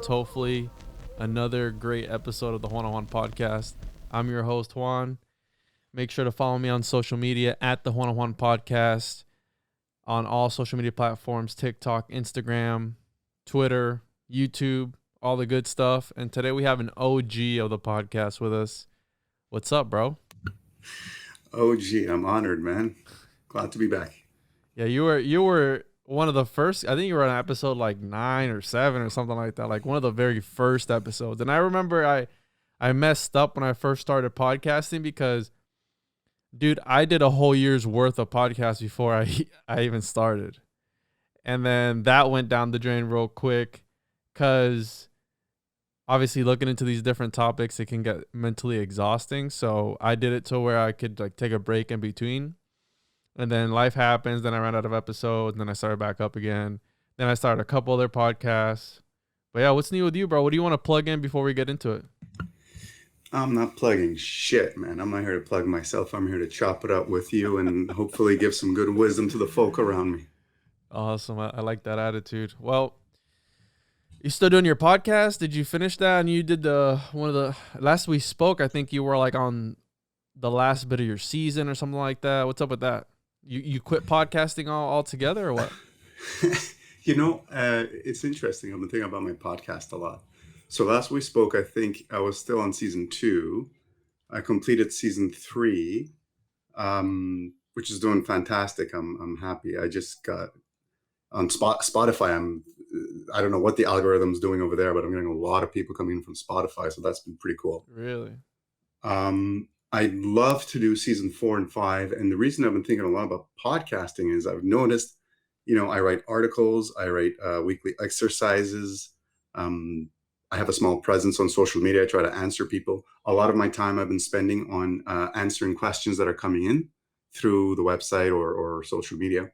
episodes, hopefully. Another great episode of the Juan Podcast. I'm your host, Juan. Make sure to follow me on social media at the Juan Podcast on all social media platforms, TikTok, Instagram, Twitter, YouTube, all the good stuff. And today we have an OG of the podcast with us. What's up, bro? OG, I'm honored, man. Glad to be back. Yeah, you were one of the first. I think you were on episode like 9 or 7 or something like that. Like one of the very first episodes. And I remember I messed up when I first started podcasting because, dude, I did a whole year's worth of podcasts before I even started. And then that went down the drain real quick because obviously looking into these different topics, it can get mentally exhausting. So I did it to where I could like take a break in between. And then life happens. Then I ran out of episodes. And then I started back up again. Then I started a couple other podcasts. But yeah, what's new with you, bro? What do you want to plug in before we get into it? I'm not plugging shit, man. I'm not here to plug myself. I'm here to chop it up with you and hopefully give some good wisdom to the folk around me. Awesome. I like that attitude. Well, you still doing your podcast? Did you finish that? And you did last we spoke, I think you were like on the last bit of your season or something like that. What's up with that? You quit podcasting altogether or what? It's interesting. I've been thinking about my podcast a lot. So last we spoke, I think I was still on season 2. I completed season 3, which is doing fantastic. I'm happy. I just got on Spotify. I don't know what the algorithm's doing over there, but I'm getting a lot of people coming in from Spotify. So that's been pretty cool. Really? I'd love to do season 4 and 5. And the reason I've been thinking a lot about podcasting is I've noticed, I write articles, I write weekly exercises. I have a small presence on social media. I try to answer people. A lot of my time I've been spending on answering questions that are coming in through the website or social media.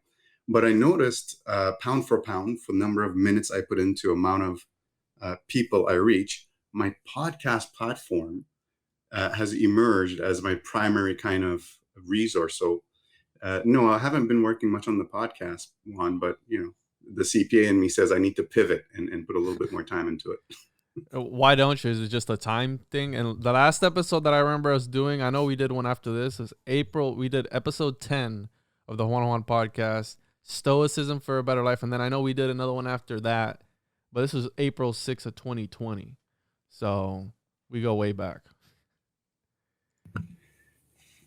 But I noticed pound for pound, for the number of minutes I put into amount of people I reach, my podcast platform has emerged as my primary kind of resource. So no, I haven't been working much on the podcast one, but the CPA in me says I need to pivot and put a little bit more time into it. Why don't you? Is it just a time thing? And the last episode that I remember us doing, I know we did one after this, is April. We did episode 10 of the Juan Podcast, Stoicism for a Better Life. And then I know we did another one after that, but this was April 6th of 2020. So we go way back.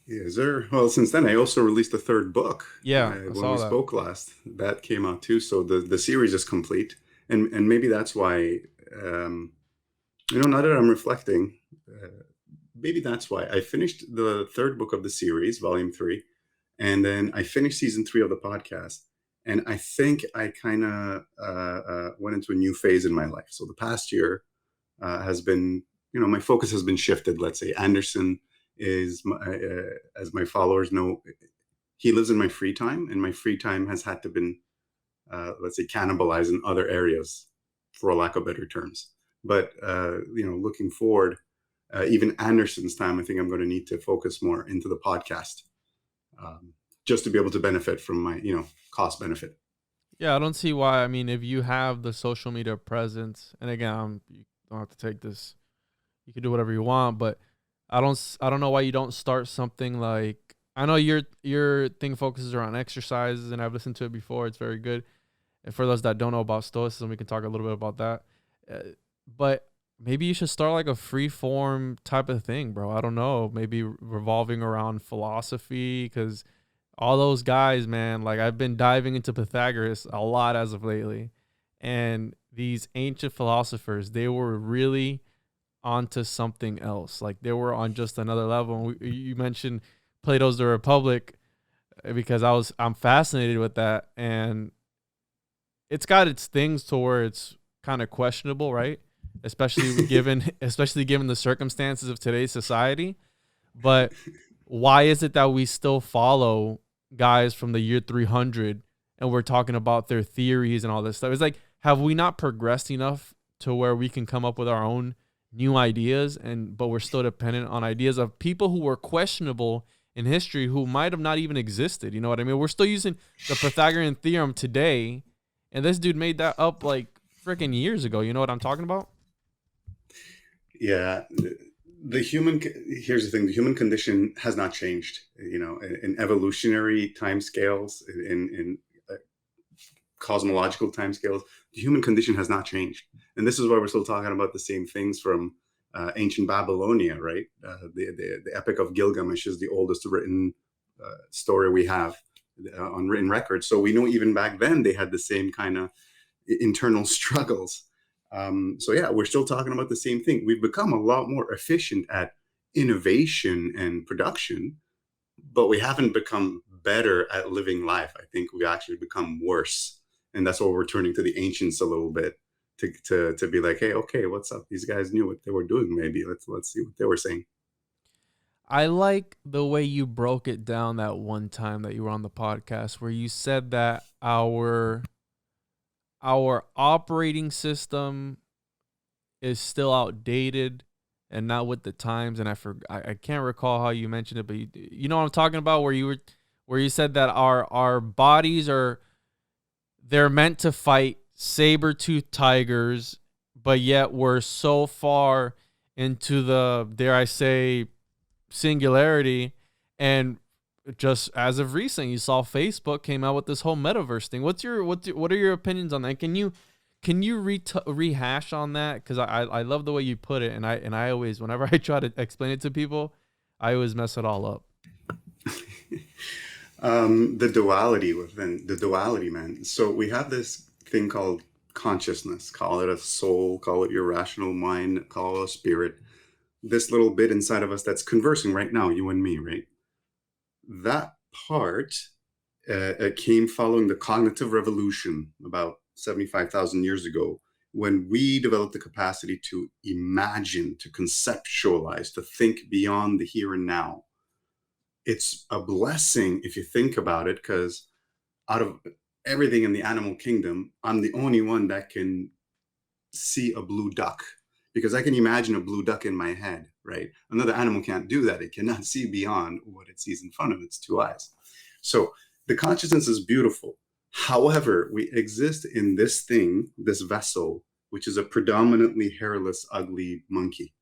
Yeah, well, since then, I also released a third book. Yeah, when we spoke last, that came out too. So the series is complete. And maybe that's why, now that I'm reflecting, maybe that's why I finished the third book of the series, volume 3. And then I finished season 3 of the podcast. And I think I kind of went into a new phase in my life. So the past year has been, my focus has been shifted. Let's say Anderson is, as my followers know, he lives in my free time. And my free time has had to been, let's say, cannibalized in other areas, for a lack of better terms. But, looking forward, even Anderson's time, I think I'm going to need to focus more into the podcast just to be able to benefit from my, cost benefit. Yeah, I don't see why. I mean, if you have the social media presence, and again, you don't have to take this, you can do whatever you want, but I don't know why you don't start something like, I know your thing focuses around exercises, and I've listened to it before. It's very good. And for those that don't know about stoicism, we can talk a little bit about that. But maybe you should start like a free form type of thing, bro. I don't know. Maybe revolving around philosophy, because all those guys, man, like I've been diving into Pythagoras a lot as of lately. And these ancient philosophers, they were really onto something else. Like they were on just another level. You mentioned Plato's The Republic because I'm fascinated with that. And it's got its things to where it's kind of questionable, right? Especially given the circumstances of today's society. But why is it that we still follow guys from the year 300 and we're talking about their theories and all this stuff? It's like, have we not progressed enough to where we can come up with our own new ideas, but we're still dependent on ideas of people who were questionable in history who might have not even existed? You know what I mean? We're still using the Pythagorean theorem today, and this dude made that up like freaking years ago. You know what I'm talking about? Yeah, here's the thing: the human condition has not changed. In evolutionary timescales, in cosmological timescales, the human condition has not changed, and this is why we're still talking about the same things from ancient Babylonia, right? The Epic of Gilgamesh is the oldest written story we have on written record. So we know even back then they had the same kind of internal struggles. So yeah, we're still talking about the same thing. We've become a lot more efficient at innovation and production, but we haven't become better at living life. I think we actually become worse, and that's why we're turning to the ancients a little bit to be like, hey, okay, what's up? These guys knew what they were doing. Maybe let's see what they were saying. I like the way you broke it down that one time that you were on the podcast, where you said that our operating system is still outdated and not with the times. And I can't recall how you mentioned it, but you know what I'm talking about, where you said that our bodies they're meant to fight saber-toothed tigers, but yet we're so far into the, dare I say, singularity. And just as of recent, you saw Facebook came out with this whole metaverse thing. What are your opinions on that? Can you rehash on that? Because I love the way you put it, and I always, whenever I try to explain it to people, I always mess it all up. The duality, man. So we have this thing called consciousness. Call it a soul, call it your rational mind, call it a spirit. This little bit inside of us that's conversing right now, you and me, right? That part came following the cognitive revolution about 75,000 years ago, when we developed the capacity to imagine, to conceptualize, to think beyond the here and now. It's a blessing if you think about it, because out of everything in the animal kingdom, I'm the only one that can see a blue duck, because I can imagine a blue duck in my head, right? Another animal can't do that. It cannot see beyond what it sees in front of its two eyes. So the consciousness is beautiful. However, we exist in this thing, this vessel, which is a predominantly hairless, ugly monkey.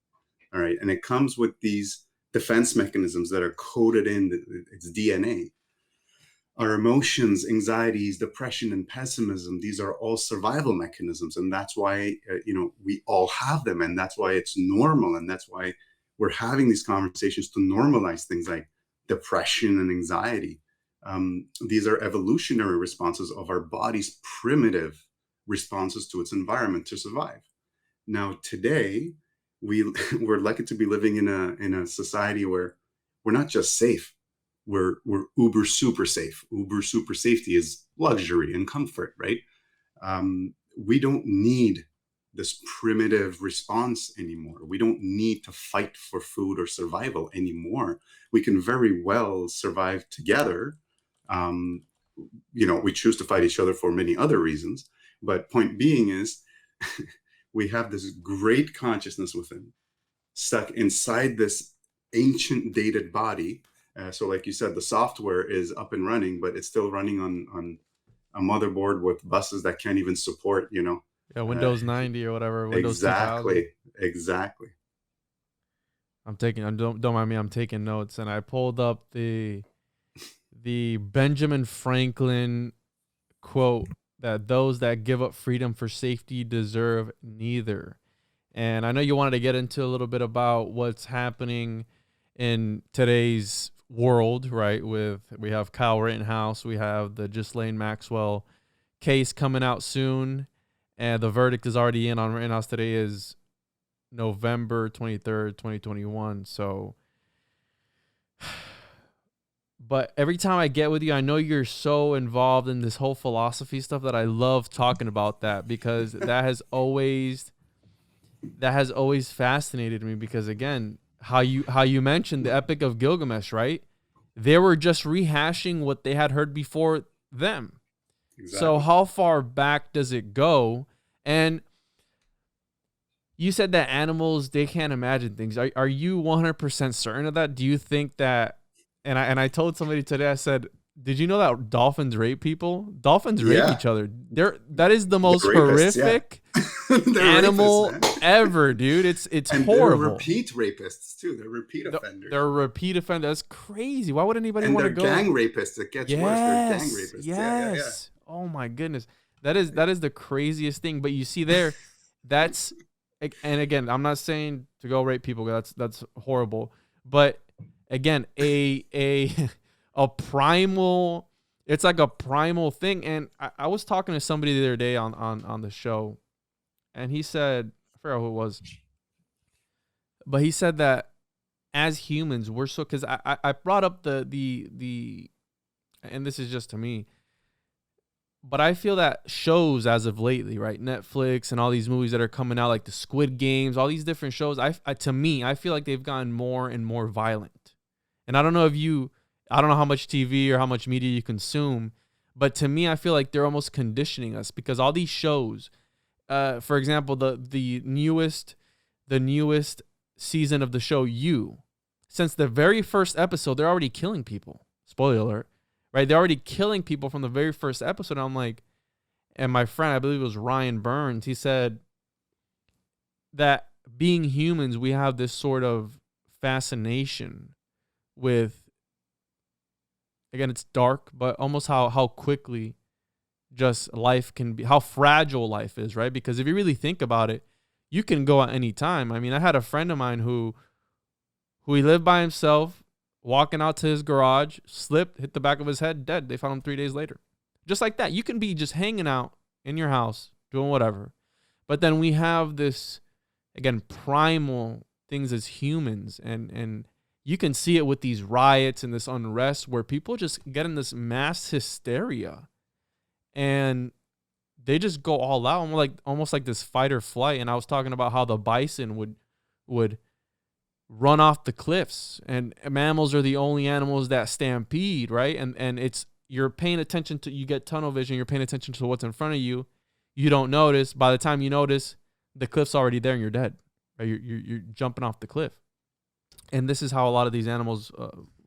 All right. And it comes with these defense mechanisms that are coded in its DNA. Our emotions, anxieties, depression, and pessimism, these are all survival mechanisms. And that's why, we all have them. And that's why it's normal. And that's why we're having these conversations to normalize things like depression and anxiety. These are evolutionary responses of our body's primitive responses to its environment to survive. Now, today, we're lucky to be living in a society where we're not just safe. We're uber super safe. Uber super safety is luxury and comfort, right? We don't need this primitive response anymore. We don't need to fight for food or survival anymore. We can very well survive together. We choose to fight each other for many other reasons. But point being is, we have this great consciousness within, stuck inside this ancient dated body. So like you said, the software is up and running, but it's still running on a motherboard with buses that can't even support, Windows 90 or whatever. Windows 2000. Exactly. Don't mind me, I'm taking notes, and I pulled up the Benjamin Franklin quote that those that give up freedom for safety deserve neither. And I know you wanted to get into a little bit about what's happening in today's world, right? We have Kyle Rittenhouse, we have the Ghislaine Maxwell case coming out soon, and the verdict is already in on Rittenhouse. Today is November 23rd, 2021. So, but every time I get with you, I know you're so involved in this whole philosophy stuff that I love talking about that, because that has always fascinated me, because again, how you mentioned the Epic of Gilgamesh, right? They were just rehashing what they had heard before them. Exactly. So how far back does it go? And you said that animals, they can't imagine things. Are you 100% certain of that? Do you think that, and I told somebody today, I said, did you know that dolphins rape people? Dolphins rape each other. That is the most horrific animal. ever, dude. It's And they're horrible. repeat rapists too. They're repeat offenders. They're a repeat offender. That's crazy. Why would anybody And want to they're go? gang rapists. It gets worse. They're gang Yes, rapists. Yeah. yes. Oh my goodness, that is the craziest thing. But you see there, that's, and again, I'm not saying to go rape people. That's horrible. But again, a a primal. It's like a primal thing. And I was talking to somebody the other day on the show, and he said, I forgot who it was, but he said that as humans, we're so, because I brought up the and this is just to me, but I feel that shows as of lately, right? Netflix and all these movies that are coming out, like the Squid Games, all these different shows. To me, I feel like they've gotten more and more violent. And I don't know I don't know how much TV or how much media you consume, but to me, I feel like they're almost conditioning us because all these shows, for example, the newest season of the show, since the very first episode, they're already killing people. Spoiler alert. Right, they're already killing people from the very first episode. I'm like, and my friend, I believe it was Ryan Burns, he said that being humans, we have this sort of fascination with, again, it's dark, but almost how quickly just life can be, how fragile life is, right? Because if you really think about it, you can go at any time. I mean, I had a friend of mine who he lived by himself, walking out to his garage, slipped, hit the back of his head, dead. They found him 3 days later. Just like that. You can be just hanging out in your house, doing whatever. But then we have this, again, primal things as humans. And you can see it with these riots and this unrest where people just get in this mass hysteria. And they just go all out, almost like this fight or flight. And I was talking about how the bison would run off the cliffs, and mammals are the only animals that stampede, right? And it's, you're paying attention to, you get tunnel vision, you're paying attention to what's in front of you. You don't notice. By the time you notice, the cliff's already there and you're dead. Right? You're jumping off the cliff. And this is how a lot of these animals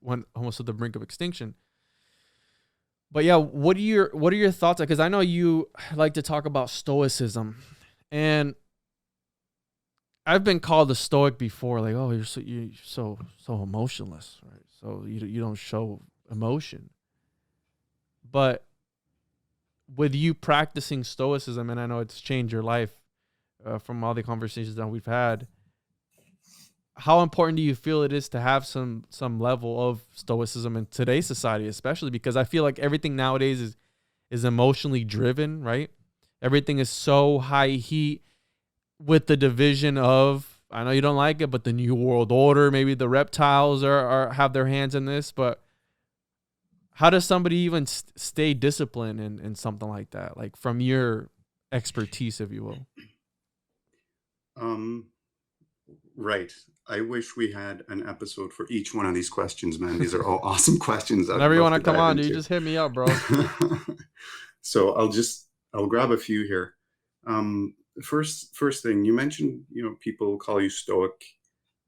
went almost to the brink of extinction. But yeah, what are your thoughts? Because I know you like to talk about stoicism, and I've been called a stoic before, like, oh, you're so emotionless, right? So you don't show emotion. But with you practicing stoicism, and I know it's changed your life from all the conversations that we've had, how important do you feel it is to have some level of stoicism in today's society, especially because I feel like everything nowadays is emotionally driven, right? Everything is so high heat. With the division of, I know you don't like it, but the New World Order, maybe the reptiles are have their hands in this, but how does somebody even stay disciplined in something like that? Like from your expertise, if you will. Right. I wish we had an episode for each one of these questions, man. These are all awesome questions. Whenever you want to come on, dude, just hit me up, bro. So I'll grab a few here. First thing you mentioned, people call you stoic,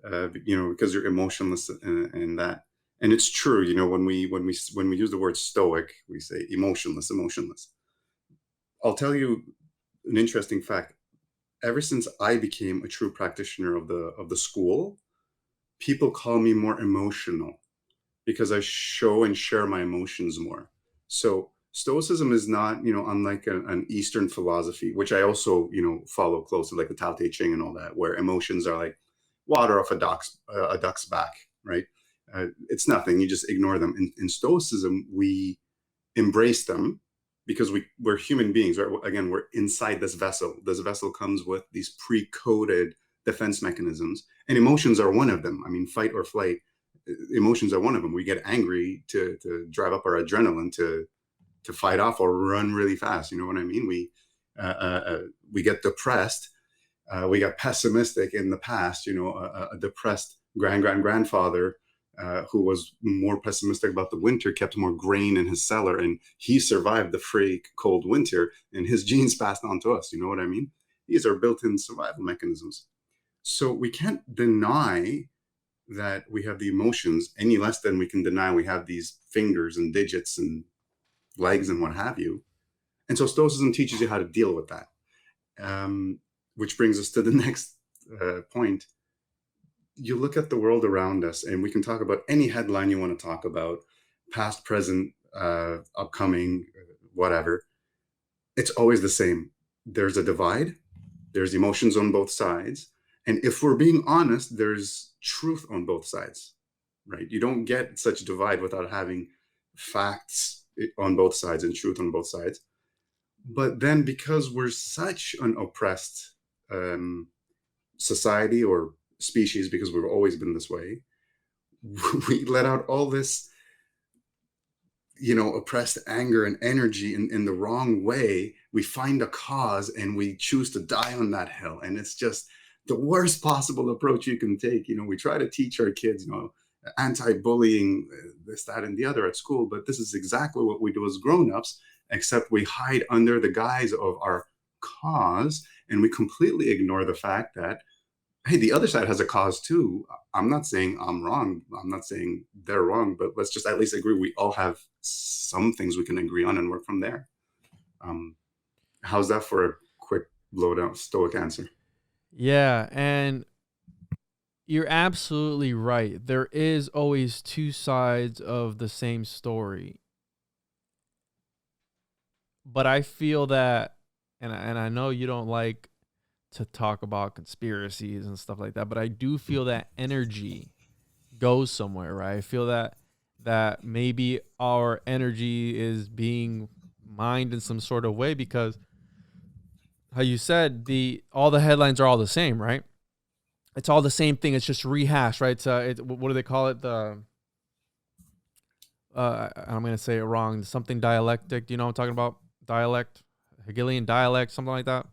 because you're emotionless and that, and it's true. When we use the word stoic, we say emotionless. I'll tell you an interesting fact. Ever since I became a true practitioner of the school, people call me more emotional because I show and share my emotions more. So Stoicism is not, unlike an Eastern philosophy, which I also, follow closely, like the Tao Te Ching and all that, where emotions are like water off a duck's back, right? It's nothing. You just ignore them. In Stoicism, we embrace them because we're human beings, right? Again, we're inside this vessel. This vessel comes with these pre-coded defense mechanisms, and emotions are one of them. I mean, fight or flight, emotions are one of them. We get angry to drive up our adrenaline to fight off or run really fast. You know what I mean? We get depressed. We got pessimistic in the past. A depressed grandfather who was more pessimistic about the winter, kept more grain in his cellar, and he survived the freak cold winter, and his genes passed on to us. You know what I mean? These are built-in survival mechanisms. So we can't deny that we have the emotions any less than we can deny we have these fingers and digits and legs and what have you. And so Stoicism teaches you how to deal with that. Which brings us to the point, you look at the world around us, and we can talk about any headline you want to talk about, past, present, upcoming, whatever. It's always the same. There's a divide, there's emotions on both sides. And if we're being honest, there's truth on both sides, right? You don't get such a divide without having facts on both sides and truth on both sides. But then, because we're such an oppressed society or species, because we've always been this way, we let out all this, oppressed anger and energy in the wrong way. We find a cause and we choose to die on that hill. And it's just the worst possible approach you can take. We try to teach our kids, anti-bullying, this, that, and the other at school. But this is exactly what we do as grown-ups, except we hide under the guise of our cause, and we completely ignore the fact that, hey, the other side has a cause too. I'm not saying I'm wrong. I'm not saying they're wrong, but let's just at least agree we all have some things we can agree on and work from there. How's that for a quick blowdown stoic answer? Yeah, and you're absolutely right. There is always two sides of the same story. But I feel that, and I know you don't like to talk about conspiracies and stuff like that, but I do feel that energy goes somewhere, right? I feel that maybe our energy is being mined in some sort of way, because how you said, all the headlines are all the same, right? It's all the same thing. It's just rehashed, right? What do they call it? I'm going to say it wrong. Something dialectic. Do you know what I'm talking about? Dialect, Hegelian dialect, something like that.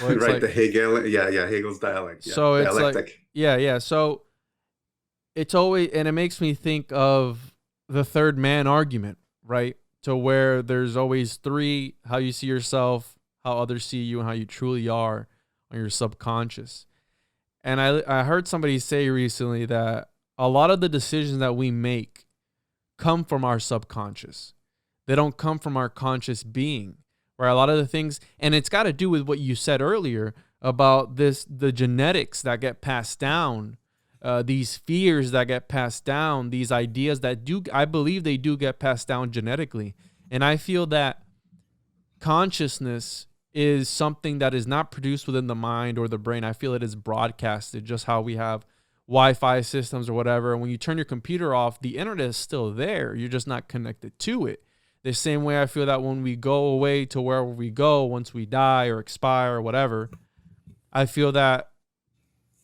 Right, the Hegel, Hegel's dialect. Yeah. So it's dialectic. Like, yeah. So it's always, and it makes me think of the third man argument, right? To where there's always three: how you see yourself, how others see you, and how you truly are on your subconscious. And I heard somebody say recently that a lot of the decisions that we make come from our subconscious. They don't come from our conscious being, where a lot of the things, and it's got to do with what you said earlier about the genetics that get passed down, these fears that get passed down, these ideas that I believe they do get passed down genetically. And I feel that consciousness is something that is not produced within the mind or the brain. I feel it is broadcasted, just how we have Wi-Fi systems or whatever. And when you turn your computer off, the internet is still there. You're just not connected to it. The same way I feel that when we go away to wherever we go, once we die or expire or whatever, I feel that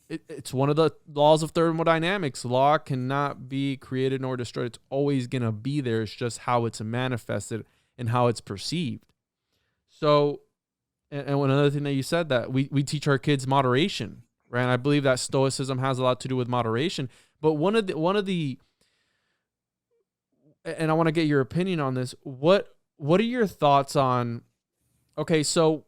it's one of the laws of thermodynamics. Law cannot be created nor destroyed. It's always going to be there. It's just how it's manifested and how it's perceived. So, and another thing that you said, that we teach our kids moderation, right? And I believe that stoicism has a lot to do with moderation. But one of the and I want to get your opinion on this. What are your thoughts on, okay, so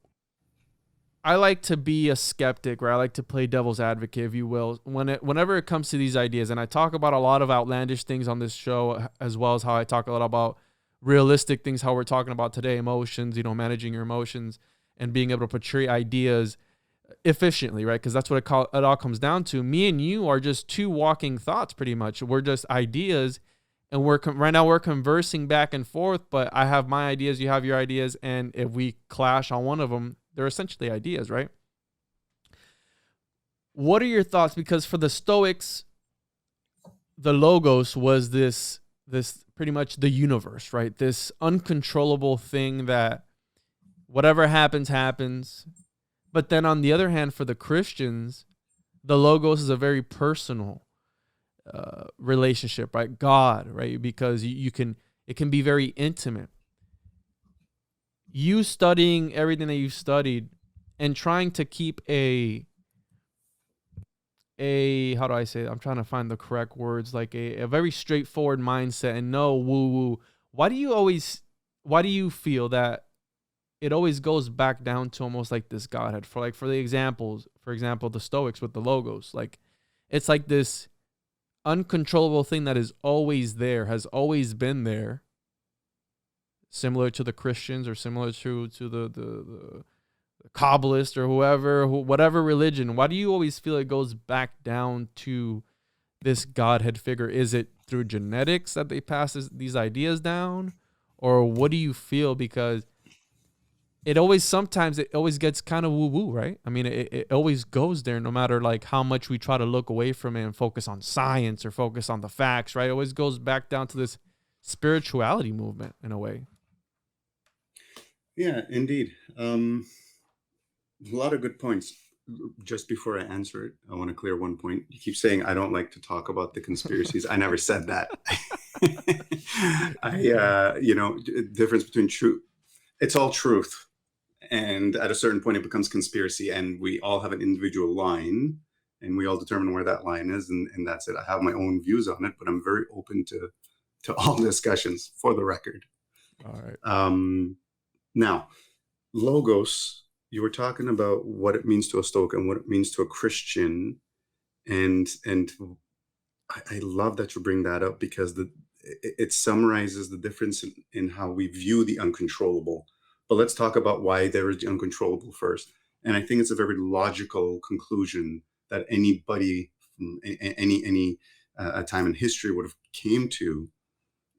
I like to be a skeptic, or I like to play devil's advocate, if you will, whenever it comes to these ideas. And I talk about a lot of outlandish things on this show, as well as how I talk a lot about realistic things, how we're talking about today, emotions, managing your emotions and being able to portray ideas efficiently, right? Because that's what it all comes down to. Me and you are just two walking thoughts, pretty much. We're just ideas. And right now we're conversing back and forth, but I have my ideas, you have your ideas, and if we clash on one of them, they're essentially ideas, right? What are your thoughts? Because for the Stoics, the logos was this pretty much the universe, right? This uncontrollable thing that whatever happens. But then on the other hand, for the Christians, the logos is a very personal relationship, right? God, right? Because it can be very intimate. You studying everything that you've studied and trying to keep a how do I say it? I'm trying to find the correct words, like a very straightforward mindset and no woo-woo. Why do you feel that it always goes back down to almost like this Godhead? For the example, the Stoics with the logos, like it's like this uncontrollable thing that is always there, has always been there, similar to the Christians or similar to the Kabbalist or whatever religion, why do you always feel it goes back down to this Godhead figure? Is it through genetics that they pass these ideas down? Or what do you feel? Because sometimes it always gets kind of woo-woo, right? I mean, it always goes there no matter like how much we try to look away from it and focus on science or focus on the facts, right? It always goes back down to this spirituality movement in a way. Yeah, indeed. A lot of good points. Just before I answer it, I want to clear one point. You keep saying I don't like to talk about the conspiracies. I never said that. Difference between truth. It's all truth. And at a certain point, it becomes conspiracy. And we all have an individual line. And we all determine where that line is. And that's it. I have my own views on it. But I'm very open to all discussions, for the record. All right. Now, logos. You were talking about what it means to a Stoic and what it means to a Christian, and I love that you bring that up because it summarizes the difference in how we view the uncontrollable. But let's talk about why there is the uncontrollable first. And I think it's a very logical conclusion that anybody from any time in history would have came to,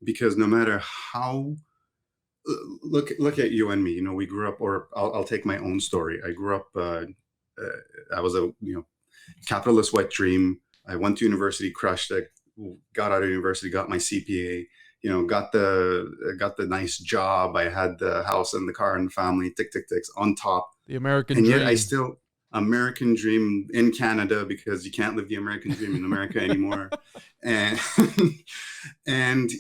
because no matter how look at you and me. You know, we grew up, or I'll take my own story. I grew up. I was a capitalist wet dream. I went to university, crushed it. Got out of university, got my CPA. You know, got the nice job. I had the house and the car and the family. Ticks on top. The American dream. And yet I still American dream in Canada, because you can't live the American dream in America anymore. And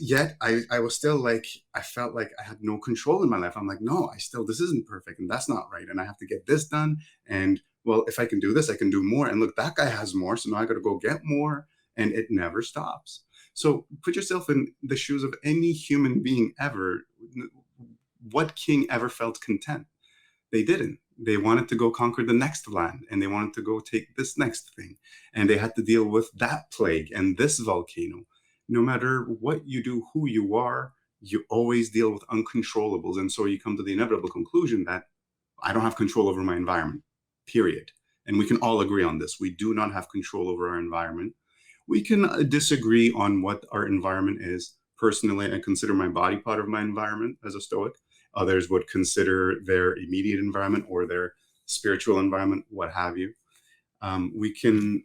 yet I was still like, I felt like I had no control in my life. I'm like, no, this isn't perfect, and that's not right. And I have to get this done. And well, if I can do this, I can do more. And look, that guy has more. So now I got to go get more. And it never stops. So put yourself in the shoes of any human being ever. What king ever felt content? They didn't. They wanted to go conquer the next land, and they wanted to go take this next thing. And they had to deal with that plague and this volcano. No matter what you do, who you are, you always deal with uncontrollables. And so you come to the inevitable conclusion that I don't have control over my environment, period. And we can all agree on this. We do not have control over our environment. We can disagree on what our environment is. Personally, I consider my body part of my environment as a Stoic. Others would consider their immediate environment or their spiritual environment, what have you. We can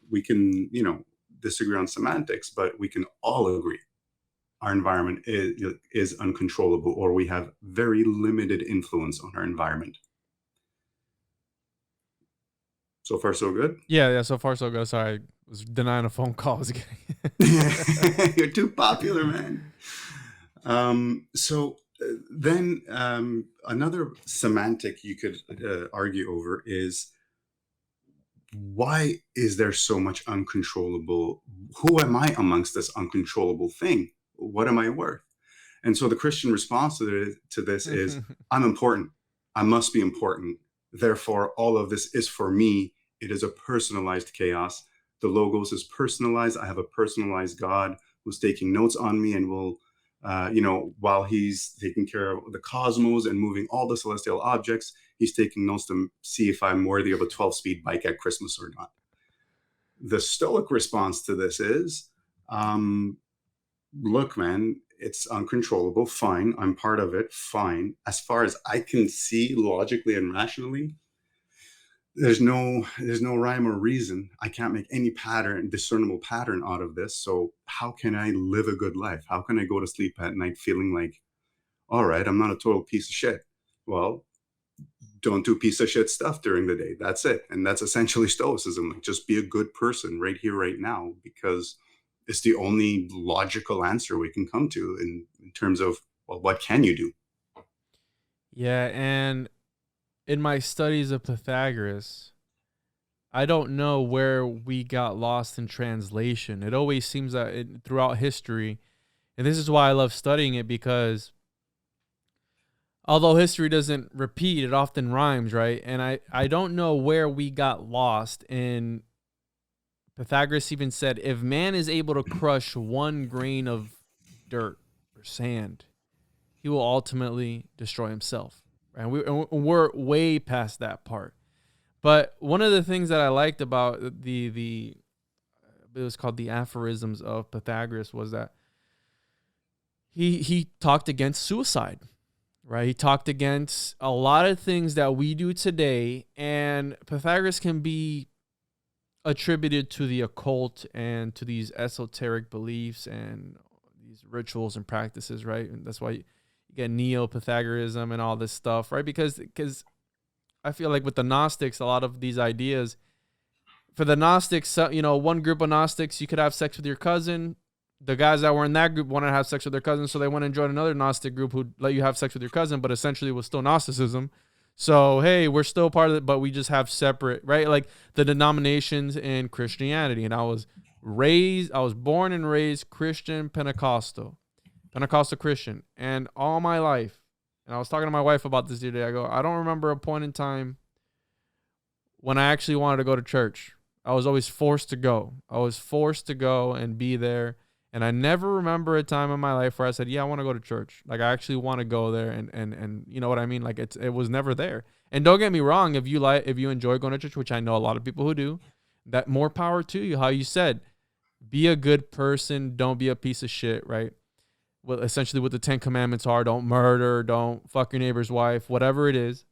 disagree on semantics, but we can all agree our environment is uncontrollable, or we have very limited influence on our environment. So far, so good? Yeah, so far, so good. Sorry, I was denying a phone call. You're too popular, man. Then another semantic you could argue over is, why is there so much uncontrollable? Who am I amongst this uncontrollable thing? What am I worth? And so the Christian response to this is, I'm important. I must be important. Therefore, all of this is for me. It is a personalized chaos. The logos is personalized. I have a personalized God who's taking notes on me and will, while he's taking care of the cosmos and moving all the celestial objects, he's taking notes to see if I'm worthy of a 12-speed bike at Christmas or not. The Stoic response to this is, look, man, it's uncontrollable. Fine. I'm part of it. Fine. As far as I can see logically and rationally, there's no rhyme or reason. I can't make any discernible pattern out of this. So how can I live a good life? How can I go to sleep at night feeling like, all right, I'm not a total piece of shit? Well, don't do piece of shit stuff during the day. That's it. And that's essentially Stoicism. Like, just be a good person right here, right now, because it's the only logical answer we can come to in terms of, well, what can you do? Yeah, and in my studies of Pythagoras, I don't know where we got lost in translation. It always seems that throughout history, and this is why I love studying it, because although history doesn't repeat, it often rhymes, right? And I don't know where we got lost. And Pythagoras even said, if man is able to crush one grain of dirt or sand, he will ultimately destroy himself. And we're way past that part. But one of the things that I liked about it was called the aphorisms of Pythagoras, was that he talked against suicide, right? He talked against a lot of things that we do today, and Pythagoras can be attributed to the occult and to these esoteric beliefs and these rituals and practices, right? And that's why you get Neo-Pythagoreanism and all this stuff, right? Because I feel like with the Gnostics, a lot of these ideas, for the Gnostics, one group of Gnostics, you could have sex with your cousin. The guys that were in that group wanted to have sex with their cousin, so they went and joined another Gnostic group who'd let you have sex with your cousin, but essentially it was still Gnosticism. So, hey, we're still part of it, but we just have separate, right? Like the denominations in Christianity. And I was born and raised Christian Pentecostal Christian. And all my life, and I was talking to my wife about this the other day, I go, I don't remember a point in time when I actually wanted to go to church. I was always forced to go. I was forced to go and be there. And I never remember a time in my life where I said, yeah, I want to go to church. Like, I actually want to go there. And you know what I mean? Like, it was never there. And don't get me wrong. If you enjoy going to church, which I know a lot of people who do, that more power to you. How you said, be a good person. Don't be a piece of shit, right? Well, essentially what the 10 commandments are: don't murder, don't fuck your neighbor's wife, whatever it is.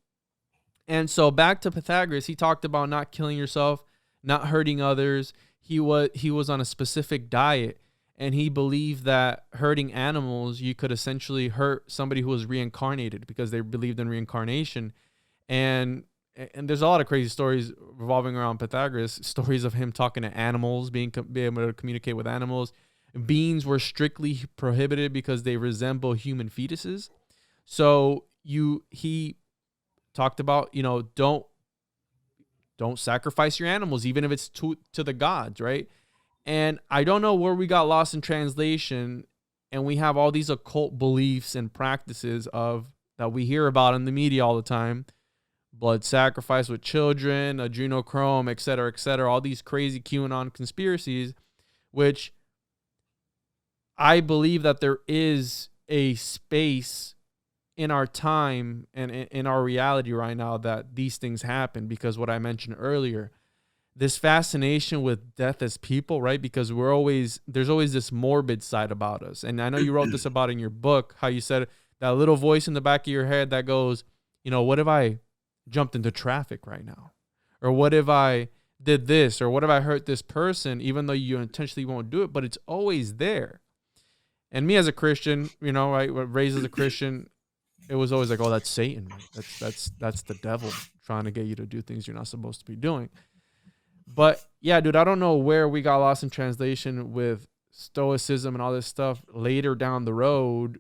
And so back to Pythagoras, he talked about not killing yourself, not hurting others. He was on a specific diet. And he believed that hurting animals, you could essentially hurt somebody who was reincarnated, because they believed in reincarnation. And there's a lot of crazy stories revolving around Pythagoras, stories of him talking to animals, being able to communicate with animals. Beans were strictly prohibited because they resemble human fetuses. So he talked about, don't sacrifice your animals, even if it's to the gods, right? And I don't know where we got lost in translation, and we have all these occult beliefs and practices that we hear about in the media all the time: blood sacrifice with children, adrenochrome, et cetera, all these crazy QAnon conspiracies, which I believe that there is a space in our time and in our reality right now that these things happen, because what I mentioned earlier, this fascination with death as people, right? Because there's always this morbid side about us. And I know you wrote this about in your book, how you said that little voice in the back of your head that goes, what if I jumped into traffic right now? Or what if I did this? Or what if I hurt this person, even though you intentionally won't do it? But it's always there. And me as a Christian, right, raised as a Christian, it was always like, oh, that's Satan, right? That's the devil trying to get you to do things you're not supposed to be doing. But yeah, dude, I don't know where we got lost in translation with stoicism and all this stuff. Later down the road,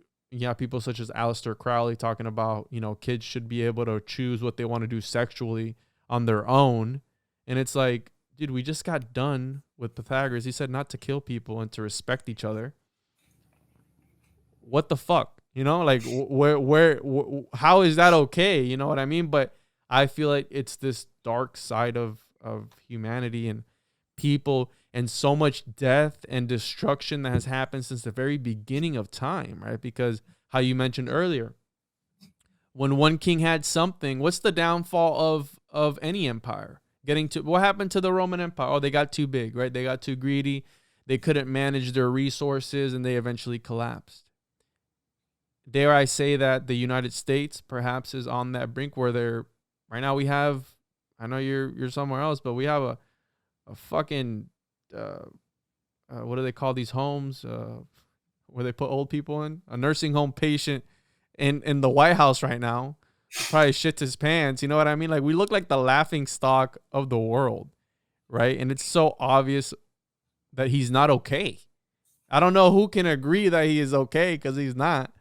people such as Aleister Crowley talking about, kids should be able to choose what they want to do sexually on their own. And it's like, dude, we just got done with Pythagoras. He said not to kill people and to respect each other. What the fuck? Like how is that okay? You know what I mean? But I feel like it's this dark side of humanity and people, and so much death and destruction that has happened since the very beginning of time, right? Because how you mentioned earlier, when one king had something, what's the downfall of any empire? What happened to the Roman Empire? Oh, they got too big, right? They got too greedy. They couldn't manage their resources, and they eventually collapsed. Dare I say that the United States perhaps is on that brink where right now we have, I know you're somewhere else, but we have a fucking, what do they call these homes where they put old people in? A nursing home patient in the White House right now. Probably shit his pants. You know what I mean? Like, we look like the laughing stock of the world, right? And it's so obvious that he's not okay. I don't know who can agree that he is okay, because he's not.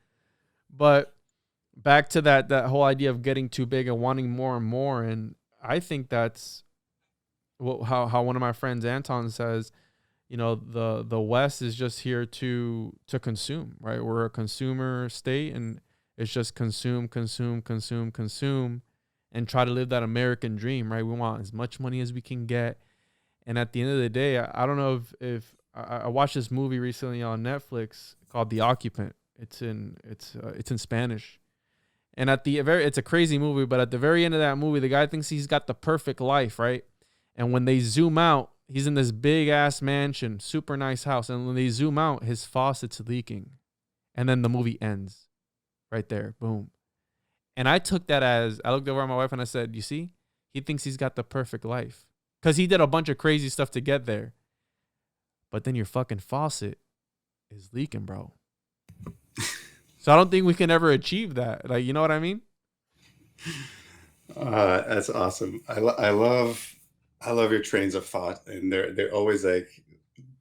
But back to that whole idea of getting too big and wanting more and more. And I think that's how one of my friends, Anton, says, the West is just here to consume, right? We're a consumer state, and it's just consume, and try to live that American dream, right? We want as much money as we can get. And at the end of the day, I don't know if I watched this movie recently on Netflix called The Occupant. It's in Spanish. And at the very, it's a crazy movie, but at the very end of that movie, the guy thinks he's got the perfect life, right? And when they zoom out, he's in this big ass mansion, super nice house. And when they zoom out, his faucet's leaking. And then the movie ends right there. Boom. And I took that as, I looked over at my wife and I said, you see, he thinks he's got the perfect life. Because he did a bunch of crazy stuff to get there. But then your fucking faucet is leaking, bro. So I don't think we can ever achieve that. Like, you know what I mean? That's awesome. I love your trains of thought, and they're always like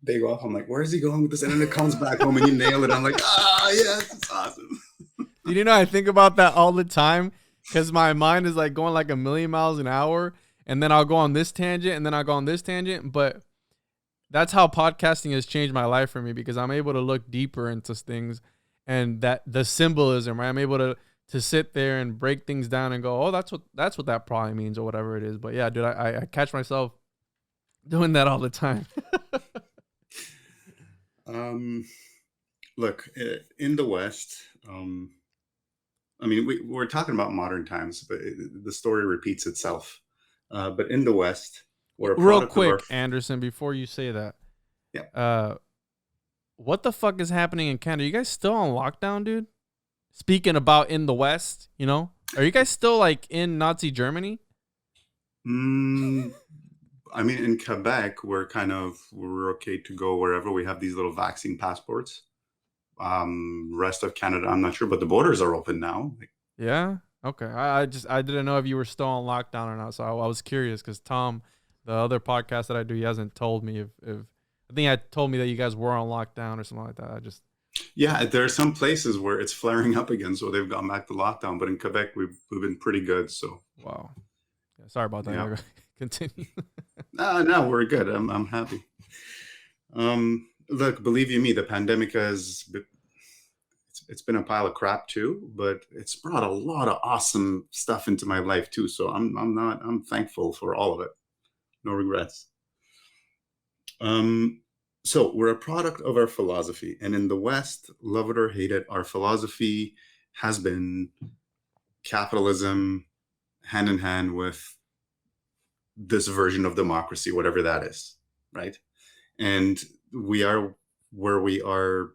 they go off. I'm like, where is he going with this? And then it comes back home and you nail it. I'm like, yes, it's awesome. You know, I think about that all the time because my mind is like going like a million miles an hour, and then I'll go on this tangent, and then I'll go on this tangent. But that's how podcasting has changed my life for me, because I'm able to look deeper into things, and that the symbolism, right? I'm able to sit there and break things down and go, oh, that's what that probably means, or whatever it is. But yeah, dude, I catch myself doing that all the time. Look, in the West, I mean, we're talking about modern times, but the story repeats itself. But in the West, we're a Real product of our. quick, Anderson, before you say that, Yeah. what the fuck is happening in Canada? You guys still on lockdown, dude? Speaking about in the West, you know, are you guys still like in Nazi Germany? I mean, in Quebec, we're okay to go wherever. We have these little vaccine passports. Rest of Canada, I'm not sure, but the borders are open now. Yeah. Okay. I didn't know if you were still on lockdown or not. So I was curious because Tom, the other podcast that I do, he hasn't told me if I think he told me that you guys were on lockdown or something like that. Yeah, there are some places where it's flaring up again, so they've gone back to lockdown. But in Quebec, we've been pretty good. So wow. Yeah, sorry about that. yeah. Continue. No, we're good. I'm happy. Look, believe you me, the pandemic it's been a pile of crap too, but it's brought a lot of awesome stuff into my life too. So I'm thankful for all of it. No regrets. So we're a product of our philosophy, and in the West, love it or hate it, our philosophy has been capitalism hand in hand with this version of democracy, whatever that is, right? And we are where we are.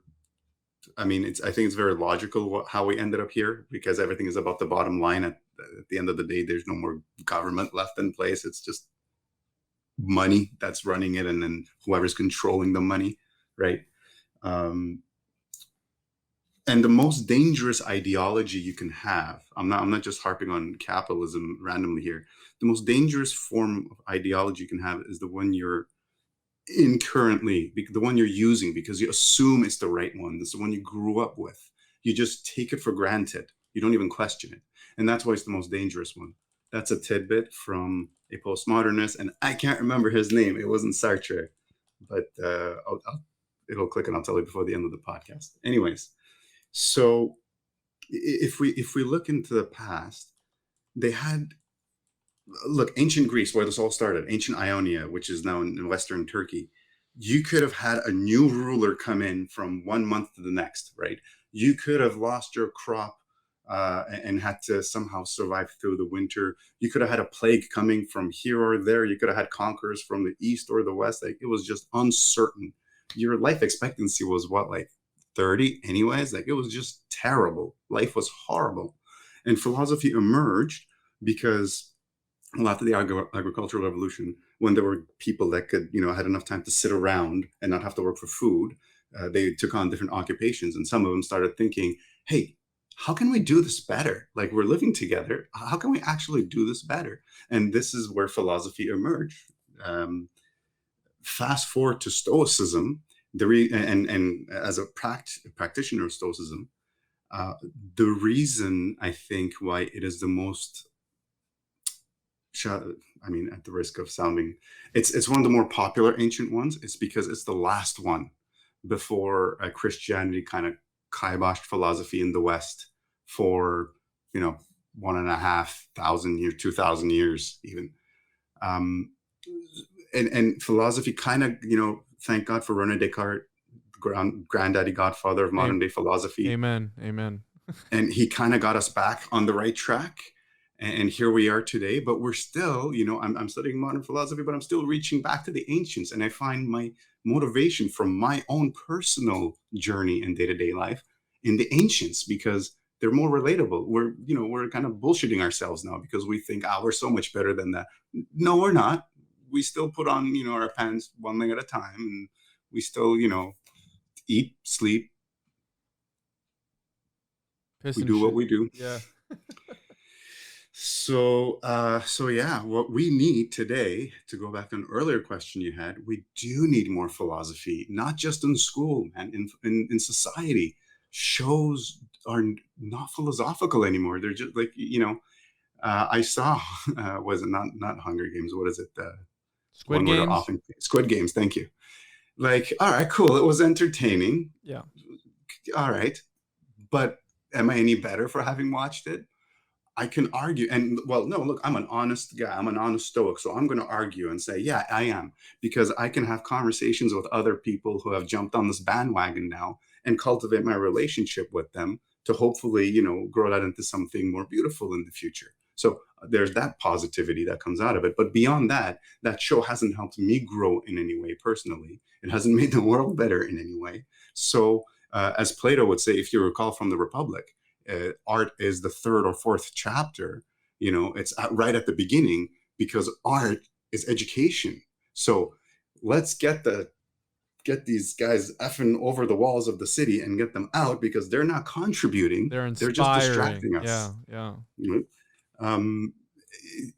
I mean, I think it's very logical how we ended up here, because everything is about the bottom line. At the end of the day, there's no more government left in place. It's just money that's running it, and then whoever's controlling the money, right? And the most dangerous ideology you can have, I'm not just harping on capitalism randomly here. The most dangerous form of ideology you can have is the one you're in currently, the one you're using because you assume it's the right one. It's the one you grew up with. You just take it for granted. You don't even question it. And that's why it's the most dangerous one. That's a tidbit from a postmodernist, and I can't remember his name. It wasn't Sartre, but it'll click and I'll tell you before the end of the podcast. Anyways, so if we look into the past, they had, look, ancient Greece, where this all started, ancient Ionia, which is now in Western Turkey, you could have had a new ruler come in from 1 month to the next, right? You could have lost your crop and had to somehow survive through the winter. You could have had a plague coming from here or there. You could have had conquerors from the east or the west. Like, it was just uncertain. Your life expectancy was what, like 30 anyways? Like, it was just terrible. Life was horrible. And philosophy emerged because, well, after the agricultural revolution, when there were people that could, had enough time to sit around and not have to work for food, they took on different occupations. And some of them started thinking, hey, how can we do this better? Like, we're living together. How can we actually do this better? And this is where philosophy emerged. Fast forward to stoicism, and as a practitioner of stoicism, the reason I think why it is the most, I mean, at the risk of sounding, it's one of the more popular ancient ones. It's because it's the last one before Christianity kind of kiboshed philosophy in the West for 1,500 years, 2,000 years even. And philosophy kind of, thank God for René Descartes, granddaddy, godfather of modern day philosophy. Amen. And he kind of got us back on the right track. And here we are today, but we're still, I'm studying modern philosophy, but I'm still reaching back to the ancients. And I find my motivation from my own personal journey in day-to-day life in the ancients, because they're more relatable. We're kind of bullshitting ourselves now because we think, we're so much better than that. No, we're not. We still put on, our pants one leg at a time, and we still, eat, sleep, Piss we and do what shit. we do. Yeah. So yeah, what we need today, to go back to an earlier question you had, we do need more philosophy, not just in school, man, in society. Shows are not philosophical anymore. They're just like, I saw, was it not Hunger Games? What is it? The Squid one where they're Games. often Squid Games. Thank you. Like, all right, cool. It was entertaining. Yeah. All right. But am I any better for having watched it? I can argue, and well, no, look, I'm an honest guy. I'm an honest stoic. So I'm going to argue and say, yeah, I am, because I can have conversations with other people who have jumped on this bandwagon now and cultivate my relationship with them to hopefully, grow that into something more beautiful in the future. So there's that positivity that comes out of it. But beyond that, that show hasn't helped me grow in any way personally. It hasn't made the world better in any way. So, as Plato would say, if you recall from the Republic, art is the third or fourth chapter. It's right at the beginning, because art is education. So let's get these guys effing over the walls of the city and get them out, because they're not contributing. They're They're just inspiring. distracting Yeah. us. Yeah. Um,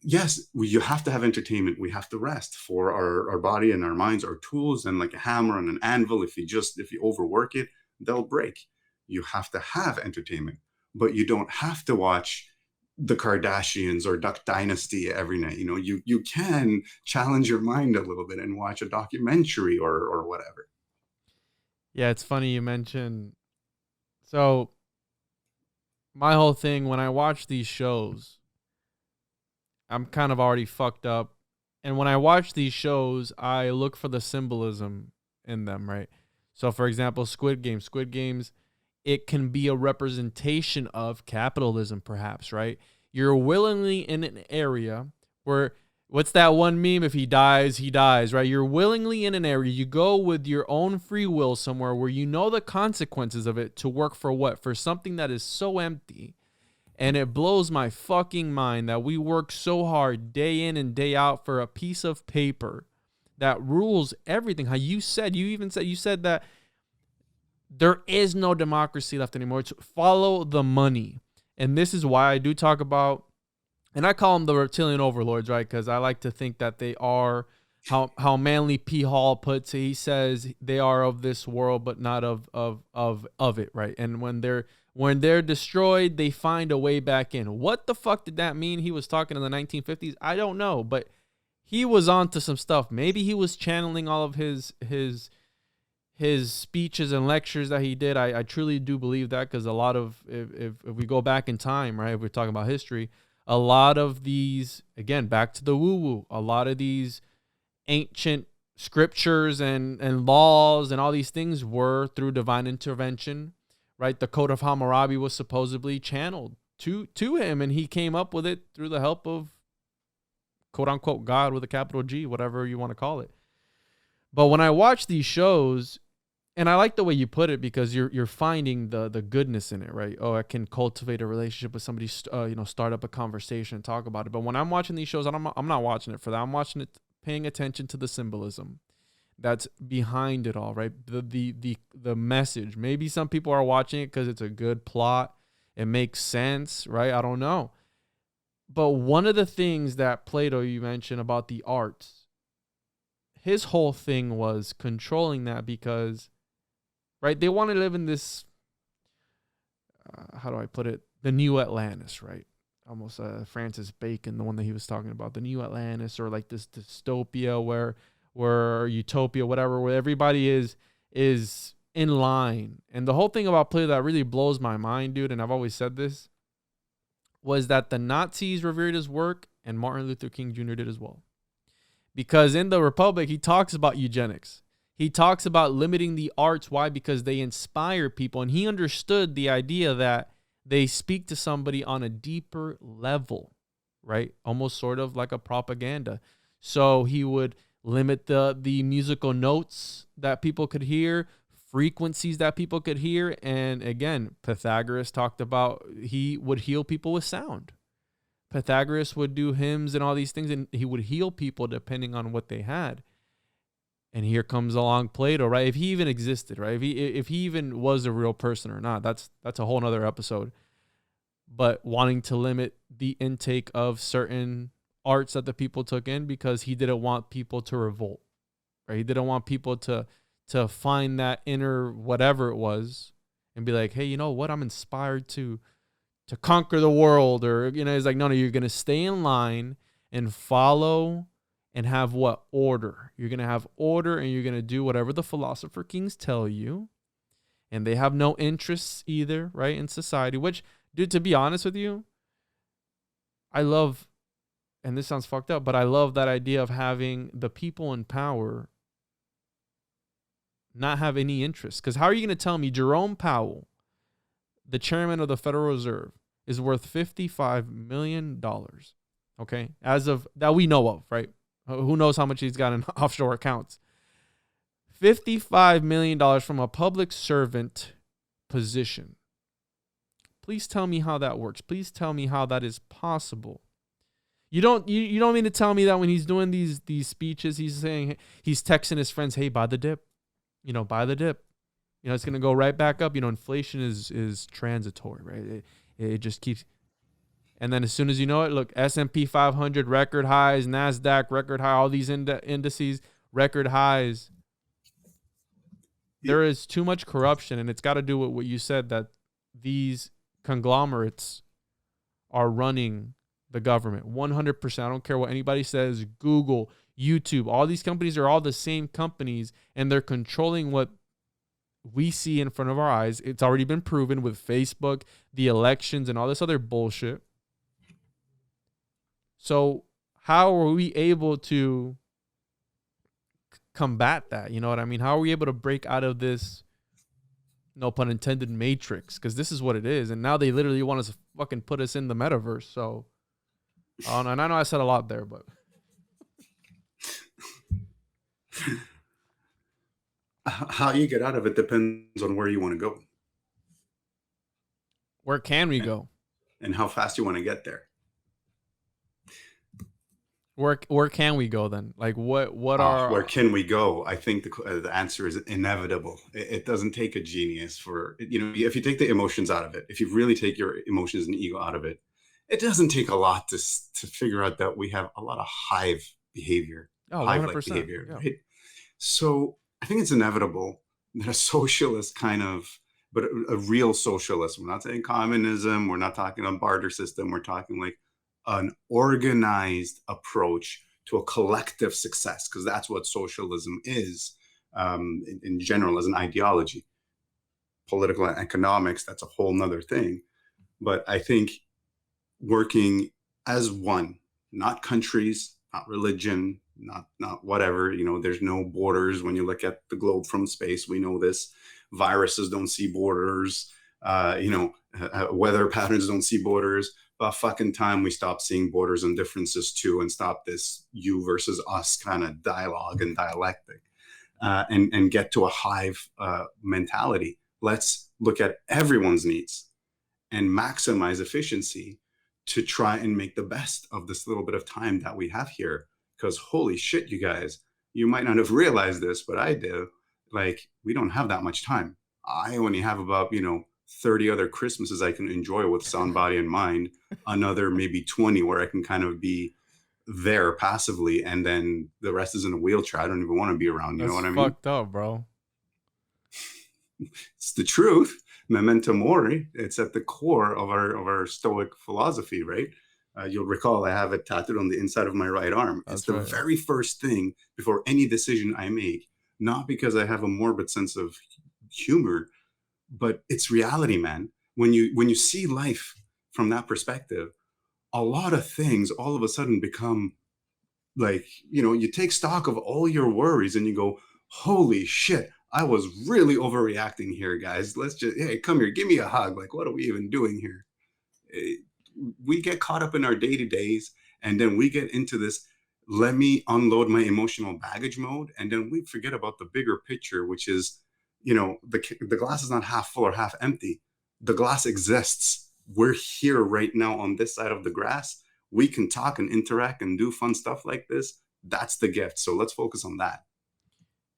yes, you have to have entertainment. We have to rest, for our body and our minds are tools, and like a hammer and an anvil. If you overwork it, they'll break. You have to have entertainment, but you don't have to watch the Kardashians or Duck Dynasty every night. You can challenge your mind a little bit and watch a documentary or whatever. Yeah. It's funny you mentioned. So my whole thing when I watch these shows, I'm kind of already fucked up. And when I watch these shows, I look for the symbolism in them, right? So, for example, Squid Games. Squid Games, it can be a representation of capitalism, perhaps, right? You're willingly in an area where, what's that one meme? If he dies, right? You're willingly in an area. You go with your own free will somewhere where you know the consequences of it, to work for what? For something that is so empty. And it blows my fucking mind that we work so hard day in and day out for a piece of paper that rules everything. How you said that there is no democracy left anymore. It's follow the money. And this is why I do talk about, and I call them the reptilian overlords, right? Because I like to think that they are, how Manly P. Hall puts it. He says they are of this world, but not of it, right? And when they're destroyed, they find a way back in. What the fuck did that mean? He was talking in the 1950s. I don't know, but he was onto some stuff. Maybe he was channeling all of his speeches and lectures that he did. I truly do believe that, because a lot of, if we go back in time, right, if we're talking about history, a lot of these, again, back to the woo-woo, a lot of these ancient scriptures and laws and all these things were through divine intervention, right? The Code of Hammurabi was supposedly channeled to him, and he came up with it through the help of, quote unquote, God with a capital G, whatever you want to call it. But when I watch these shows, and I like the way you put it, because you're finding the goodness in it, right? Oh, I can cultivate a relationship with somebody, start up a conversation, talk about it. But when I'm watching these shows, I'm not watching it for that. I'm watching it, paying attention to the symbolism that's behind it all, right? The message. Maybe some people are watching it because it's a good plot. It makes sense, right? I don't know. But one of the things that Plato, you mentioned about the arts, his whole thing was controlling that, because, right, they want to live in this, how do I put it? The new Atlantis, right? Almost Francis Bacon, the one that he was talking about, the new Atlantis, or like this dystopia where utopia, whatever, where everybody is in line. And the whole thing about Plato that really blows my mind, dude, and I've always said this, was that the Nazis revered his work, and Martin Luther King Jr. did as well. Because in the Republic, he talks about eugenics. He talks about limiting the arts. Why? Because they inspire people. And he understood the idea that they speak to somebody on a deeper level, right? Almost sort of like a propaganda. So he would limit the musical notes that people could hear, frequencies that people could hear. And again, Pythagoras talked about he would heal people with sound. Pythagoras would do hymns and all these things, and he would heal people depending on what they had. And here comes along Plato, right? If he even existed, right? If he even was a real person or not, that's a whole nother episode. But wanting to limit the intake of certain arts that the people took in because he didn't want people to revolt, right? He didn't want people to find that inner whatever it was and be like, hey, you know what? I'm inspired to conquer the world. Or, it's like, no, you're going to stay in line and follow and have what? Order. You're going to have order, and you're going to do whatever the philosopher kings tell you. And they have no interests either, right, in society, which, dude, to be honest with you, I love, and this sounds fucked up, but I love that idea of having the people in power not have any interest. Because how are you going to tell me Jerome Powell, the chairman of the Federal Reserve, is worth $55 million, okay, as of that we know of, right? Who knows how much he's got in offshore accounts. $55 million from a public servant position. Please tell me how that works. Please tell me how that is possible. You don't mean to tell me that when he's doing these speeches, he's saying, he's texting his friends, hey, buy the dip. Buy the dip. It's going to go right back up. Inflation is transitory, right? It just keeps. And then as soon as you know it, look, S&P 500 record highs, NASDAQ record high, all these indices record highs. There is too much corruption, and it's got to do with what you said, that these conglomerates are running the government 100%. I don't care what anybody says. Google, YouTube, all these companies are all the same companies, and they're controlling what we see in front of our eyes. It's already been proven with Facebook, the elections, and all this other bullshit. So how are we able to combat that? You know what I mean? How are we able to break out of this, no pun intended, matrix? Because this is what it is. And now they literally want us to fucking put us in the metaverse. So, and I know I said a lot there, but. How you get out of it depends on where you want to go. Where can we go? And how fast you want to get there. Where can we go then? Like what are where can we go? I think the answer is inevitable. It doesn't take a genius for, if you take the emotions out of it, if you really take your emotions and ego out of it, it doesn't take a lot to figure out that we have a lot of hive behavior, hive-like behavior, yeah. Right? So I think it's inevitable that a socialist but a real socialist, we're not saying communism, we're not talking a barter system, we're talking like an organized approach to a collective success, because that's what socialism is in general as an ideology. Political and economics, that's a whole nother thing. But I think working as one, not countries, not religion, not whatever, there's no borders. When you look at the globe from space, we know this. Viruses don't see borders, weather patterns don't see borders. About fucking time we stop seeing borders and differences too, and stop this you versus us kind of dialogue and dialectic, and get to a hive mentality. Let's look at everyone's needs and maximize efficiency to try and make the best of this little bit of time that we have here. Because holy shit, you guys, you might not have realized this, but I do. Like, we don't have that much time. I only have about, 30 other Christmases I can enjoy with sound, body, and mind. Another maybe 20 where I can kind of be there passively, and then the rest is in a wheelchair. I don't even want to be around. You know what I mean? Fucked up, bro. It's the truth. Memento mori. It's at the core of our Stoic philosophy, right? You'll recall I have it tattooed on the inside of my right arm. It's the very first thing before any decision I make, not because I have a morbid sense of humor, but it's reality, man. When you see life from that perspective, a lot of things all of a sudden become like, you take stock of all your worries and you go, holy shit, I was really overreacting here, guys. Let's just, hey, come here, give me a hug. Like, what are we even doing here? Eh, we get caught up in our day to days, and then we get into this, let me unload my emotional baggage mode. And then we forget about the bigger picture, which is, the glass is not half full or half empty. The glass exists. We're here right now on this side of the grass. We can talk and interact and do fun stuff like this. That's the gift. So let's focus on that.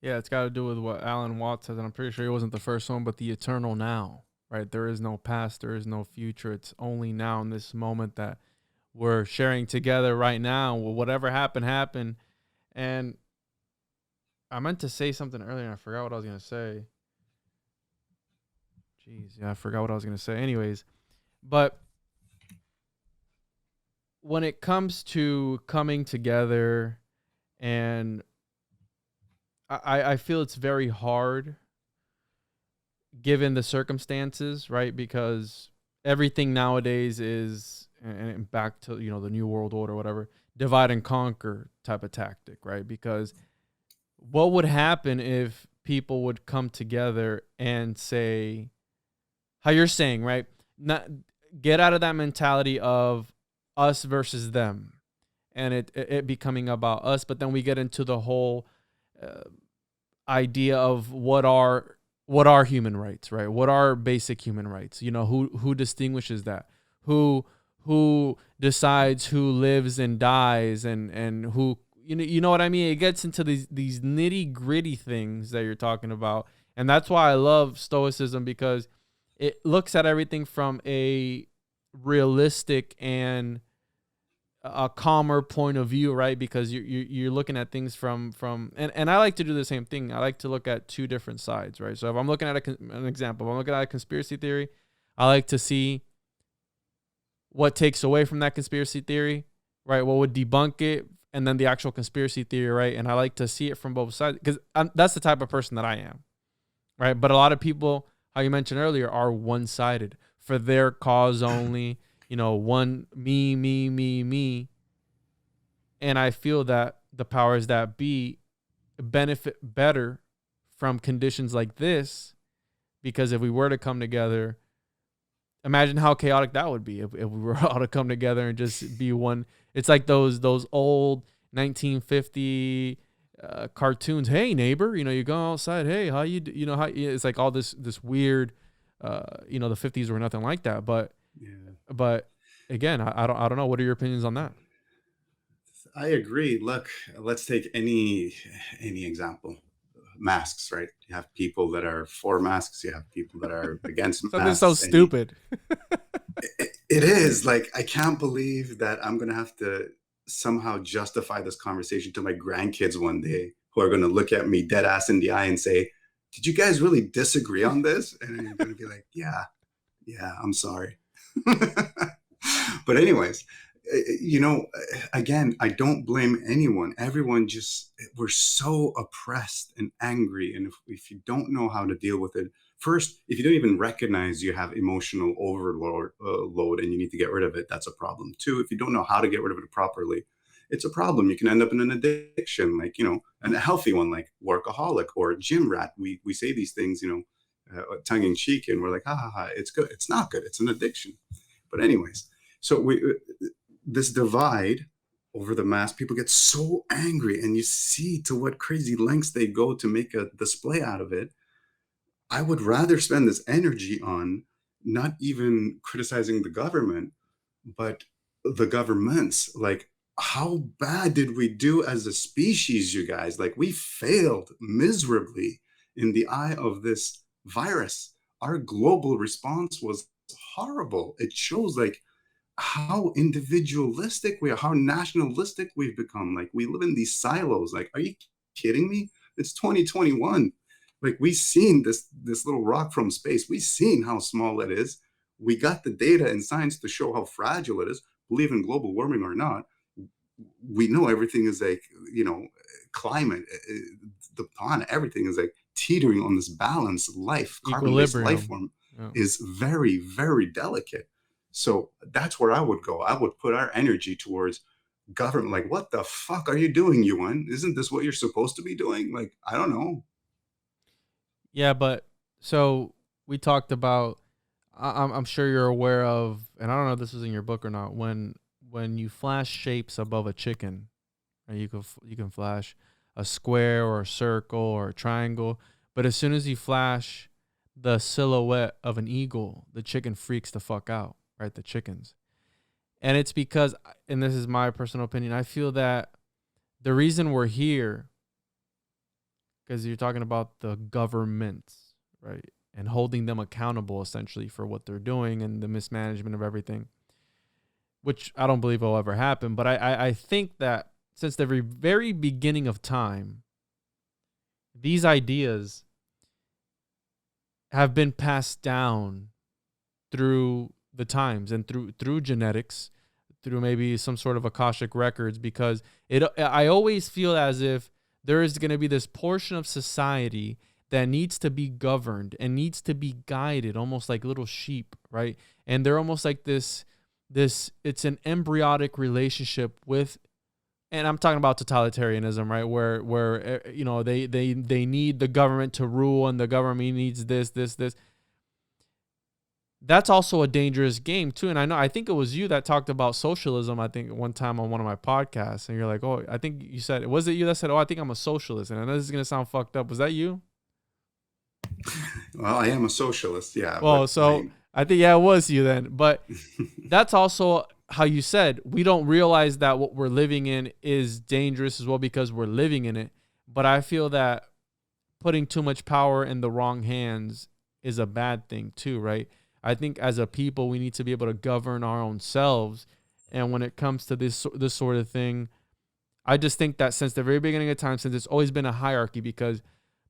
Yeah, it's got to do with what Alan Watts says, and I'm pretty sure he wasn't the first one, but the eternal now, right? There is no past, there is no future. It's only now in this moment that we're sharing together right now. Well, whatever happened, happened. And I meant to say something earlier, and I forgot what I was going to say. Jeez, yeah, I forgot what I was going to say. Anyways, but when it comes to coming together, and I feel it's very hard given the circumstances, right? Because everything nowadays is, and back to, the New World Order, whatever, divide and conquer type of tactic, right? Because what would happen if people would come together and say, how you're saying, right? Not get out of that mentality of us versus them, and it becoming about us. But then we get into the whole idea of what are human rights, right? What are basic human rights? Who distinguishes that? Who decides who lives and dies, and who, you know what I mean? It gets into these nitty gritty things that you're talking about, and that's why I love Stoicism, because it looks at everything from a realistic and a calmer point of view, right? Because you're looking at things from and I like to do the same thing. I like to look at two different sides, right? So if I'm looking at an example, if I'm looking at a conspiracy theory, I like to see what takes away from that conspiracy theory, right? What would debunk it, and then the actual conspiracy theory, right? And I like to see it from both sides, because that's the type of person that I am, right? But a lot of people, how you mentioned earlier, are one-sided for their cause only. One, me. And I feel that the powers that be benefit better from conditions like this, because if we were to come together, imagine how chaotic that would be if we were all to come together and just be one. It's like those old 1950 cartoons. Hey neighbor, you go outside. Hey, how you? How? It's like all this weird. The 50s were nothing like that, but. Yeah. But again, I don't know. What are your opinions on that? I agree. Look, let's take any example. Masks, right? You have people that are for masks. You have people that are against Something masks. so stupid. It is like, I can't believe that I'm gonna have to somehow justify this conversation to my grandkids one day, who are gonna look at me dead ass in the eye and say, "Did you guys really disagree on this?" And I'm gonna be like, "Yeah, I'm sorry." But anyways, again, I don't blame anyone. Everyone just, we're so oppressed and angry. And if you don't know how to deal with it, first, if you don't even recognize you have emotional overload load and you need to get rid of it, that's a problem. Two, if you don't know how to get rid of it properly, it's a problem. You can end up in an addiction, like, and a healthy one, like workaholic or gym rat. We say these things, tongue in cheek, and we're like, ha ha ha, it's good. It's not good. It's an addiction. But anyways, so this divide over the mask, people get so angry, and you see to what crazy lengths they go to make a display out of it. I would rather spend this energy on not even criticizing the government, but the governments. Like, how bad did we do as a species, you guys? Like, we failed miserably in the eye of this virus. Our global response was horrible. It shows like how individualistic we are, how nationalistic we've become. Like, we live in these silos. Like, are you kidding me? It's 2021. Like, we've seen this little rock from space. We've seen how small it is. We got the data and science to show how fragile it is. Believe in global warming or not, we know everything is like, climate, the planet, everything is like teetering on this balance. Life, carbon-based life form is very, very delicate. So that's where I would go. I would put our energy towards government. Like, what the fuck are you doing, UN? Isn't this what you're supposed to be doing? Like, I don't know. Yeah, but so we talked about. I'm sure you're aware of, and I don't know if this was in your book or not. When you flash shapes above a chicken, and you can flash a square or a circle or a triangle, but as soon as you flash the silhouette of an eagle, the chicken freaks the fuck out, right? The chickens, and it's because, and this is my personal opinion, I feel that the reason we're here, because you're talking about the governments, right? And holding them accountable essentially for what they're doing and the mismanagement of everything, which I don't believe will ever happen. But I think that since the very beginning of time, these ideas have been passed down through the times and through genetics, through maybe some sort of Akashic records, because I always feel as if there is going to be this portion of society that needs to be governed and needs to be guided, almost like little sheep, right? And they're almost like this it's an embryonic relationship with, and I'm talking about totalitarianism, right? Where they need the government to rule, and the government needs this. That's also a dangerous game too. And I think it was you that talked about socialism, I think one time on one of my podcasts, and you're like, oh, I think you said, was it you that said, oh, I think I'm a socialist? And I know this is going to sound fucked up. Was that you? Well, I am a socialist, yeah. Well, so I think, yeah, it was you then. But that's also how you said, we don't realize that what we're living in is dangerous as well because we're living in it. But I feel that putting too much power in the wrong hands is a bad thing too, right? I think as a people, we need to be able to govern our own selves. And when it comes to this sort of thing, I just think that since the very beginning of time, since it's always been a hierarchy, because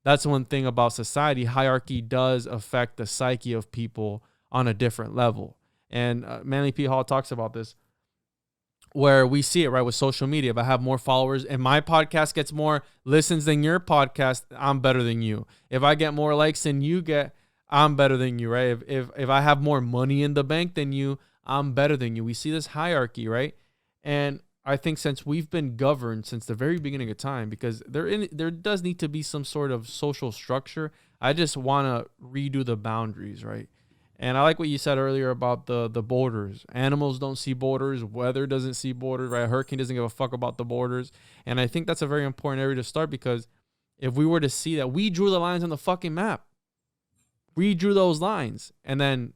that's one thing about society, hierarchy does affect the psyche of people on a different level. And Manly P. Hall talks about this, where we see it right with social media. If I have more followers and my podcast gets more listens than your podcast, I'm better than you. If I get more likes than you get, I'm better than you, right? If I have more money in the bank than you, I'm better than you. We see this hierarchy, right? And I think since we've been governed since the very beginning of time, because there does need to be some sort of social structure. I just want to redo the boundaries, right? And I like what you said earlier about the borders. Animals don't see borders. Weather doesn't see borders, right? A hurricane doesn't give a fuck about the borders. And I think that's a very important area to start, because if we were to see that, we drew the lines on the fucking map. We drew those lines. And then,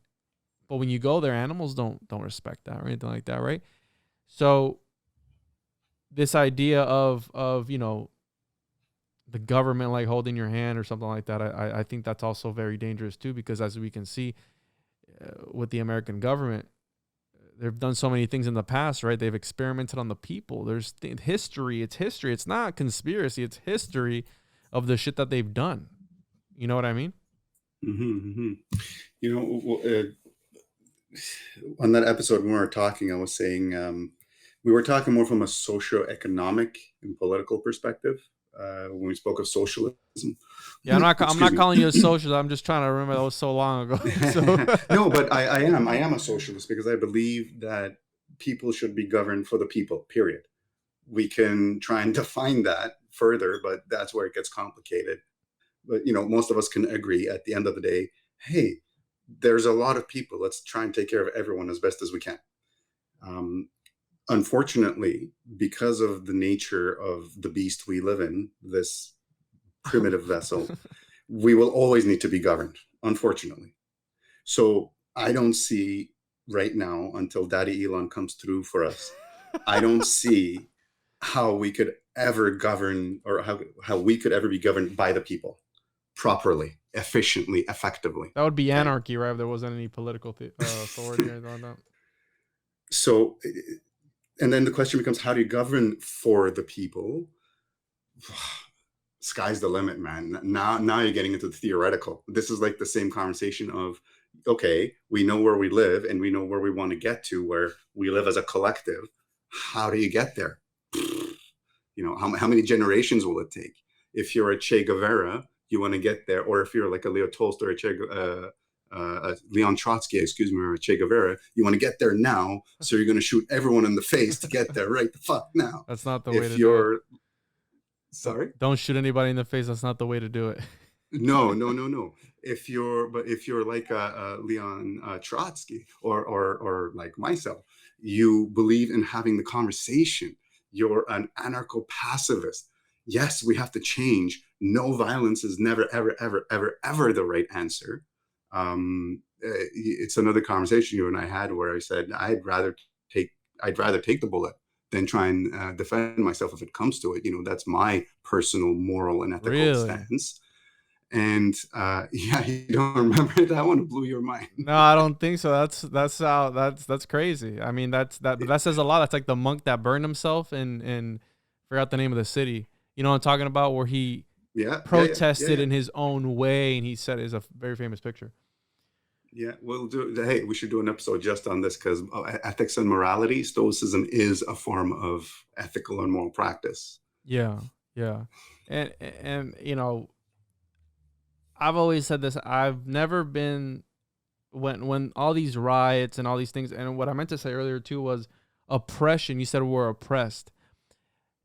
but when you go there, animals don't respect that or anything like that, right? So this idea of the government like holding your hand or something like that, I think that's also very dangerous too, because as we can see with the American government, they've done so many things in the past, right? They've experimented on the people. There's history. It's history. It's not conspiracy. It's history of the shit that they've done. You know what I mean? Mm-hmm, mm-hmm. On that episode when we were talking, I was saying we were talking more from a socio-economic and political perspective when we spoke of socialism. Yeah, I'm not calling you a socialist. I'm just trying to remember that was so long ago. So. No, but I am a socialist because I believe that people should be governed for the people, period. We can try and define that further, but that's where it gets complicated. But, most of us can agree at the end of the day, hey, there's a lot of people. Let's try and take care of everyone as best as we can. Unfortunately, because of the nature of the beast we live in, this primitive vessel, we will always need to be governed, unfortunately. So I don't see right now, until Daddy Elon comes through for us, I don't see how we could ever govern, or how we could ever be governed by the people properly, efficiently, effectively. That would be anarchy, right? If there wasn't any political authority or anything like that. So, and then the question becomes, how do you govern for the people? Sky's the limit, man. Now you're getting into the theoretical. This is like the same conversation of, okay, we know where we live and we know where we want to get to, where we live as a collective. How do you get there? How many generations will it take? If you're a Che Guevara, you want to get there, or if you're like a Leo Tolstoy or Leon Trotsky, or Che Guevara, you want to get there now, so you're going to shoot everyone in the face to get there right the fuck now. That's not the way to do it. Sorry? Don't shoot anybody in the face. That's not the way to do it. No, no, no, no. If you're like Leon Trotsky or like myself, you believe in having the conversation. You're an anarcho-pacifist. Yes, we have to change. No violence is never, ever, ever, ever, ever the right answer. It's another conversation you and I had where I said take I'd rather take the bullet than try and defend myself if it comes to it. That's my personal moral and ethical Really? stance. And yeah, you don't remember that one? It blew your mind. No, I don't think so. That's crazy. I mean, but that says a lot. That's like the monk that burned himself and forgot the name of the city. You know what I'm talking about? Where he Yeah, yeah, yeah, yeah, protested yeah. in his own way, and he said is a very famous picture. Yeah, we'll do. Hey, we should do an episode just on this because ethics and morality, stoicism is a form of ethical and moral practice. Yeah, yeah, and I've always said this. I've never been when all these riots and all these things, and what I meant to say earlier too was oppression. You said we're oppressed.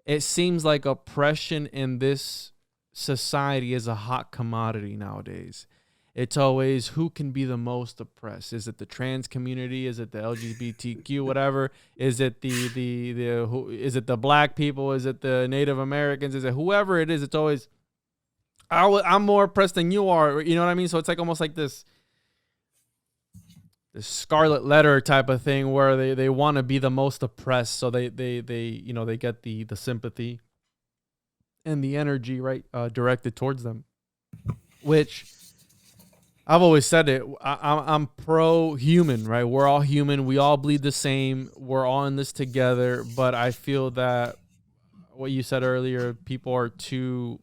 It seems like oppression in this society is a hot commodity nowadays. It's always who can be the most oppressed. Is it the trans community? Is it the LGBTQ? Whatever. Is it is it the black people? Is it the Native Americans? Is it whoever it is? It's always I'm more oppressed than you are. You know what I mean? So it's like almost like this scarlet letter type of thing where they want to be the most oppressed, so they get the sympathy and the energy right directed towards them, which I've always said it. I'm pro human, right? We're all human. We all bleed the same. We're all in this together. But I feel that what you said earlier, people are too,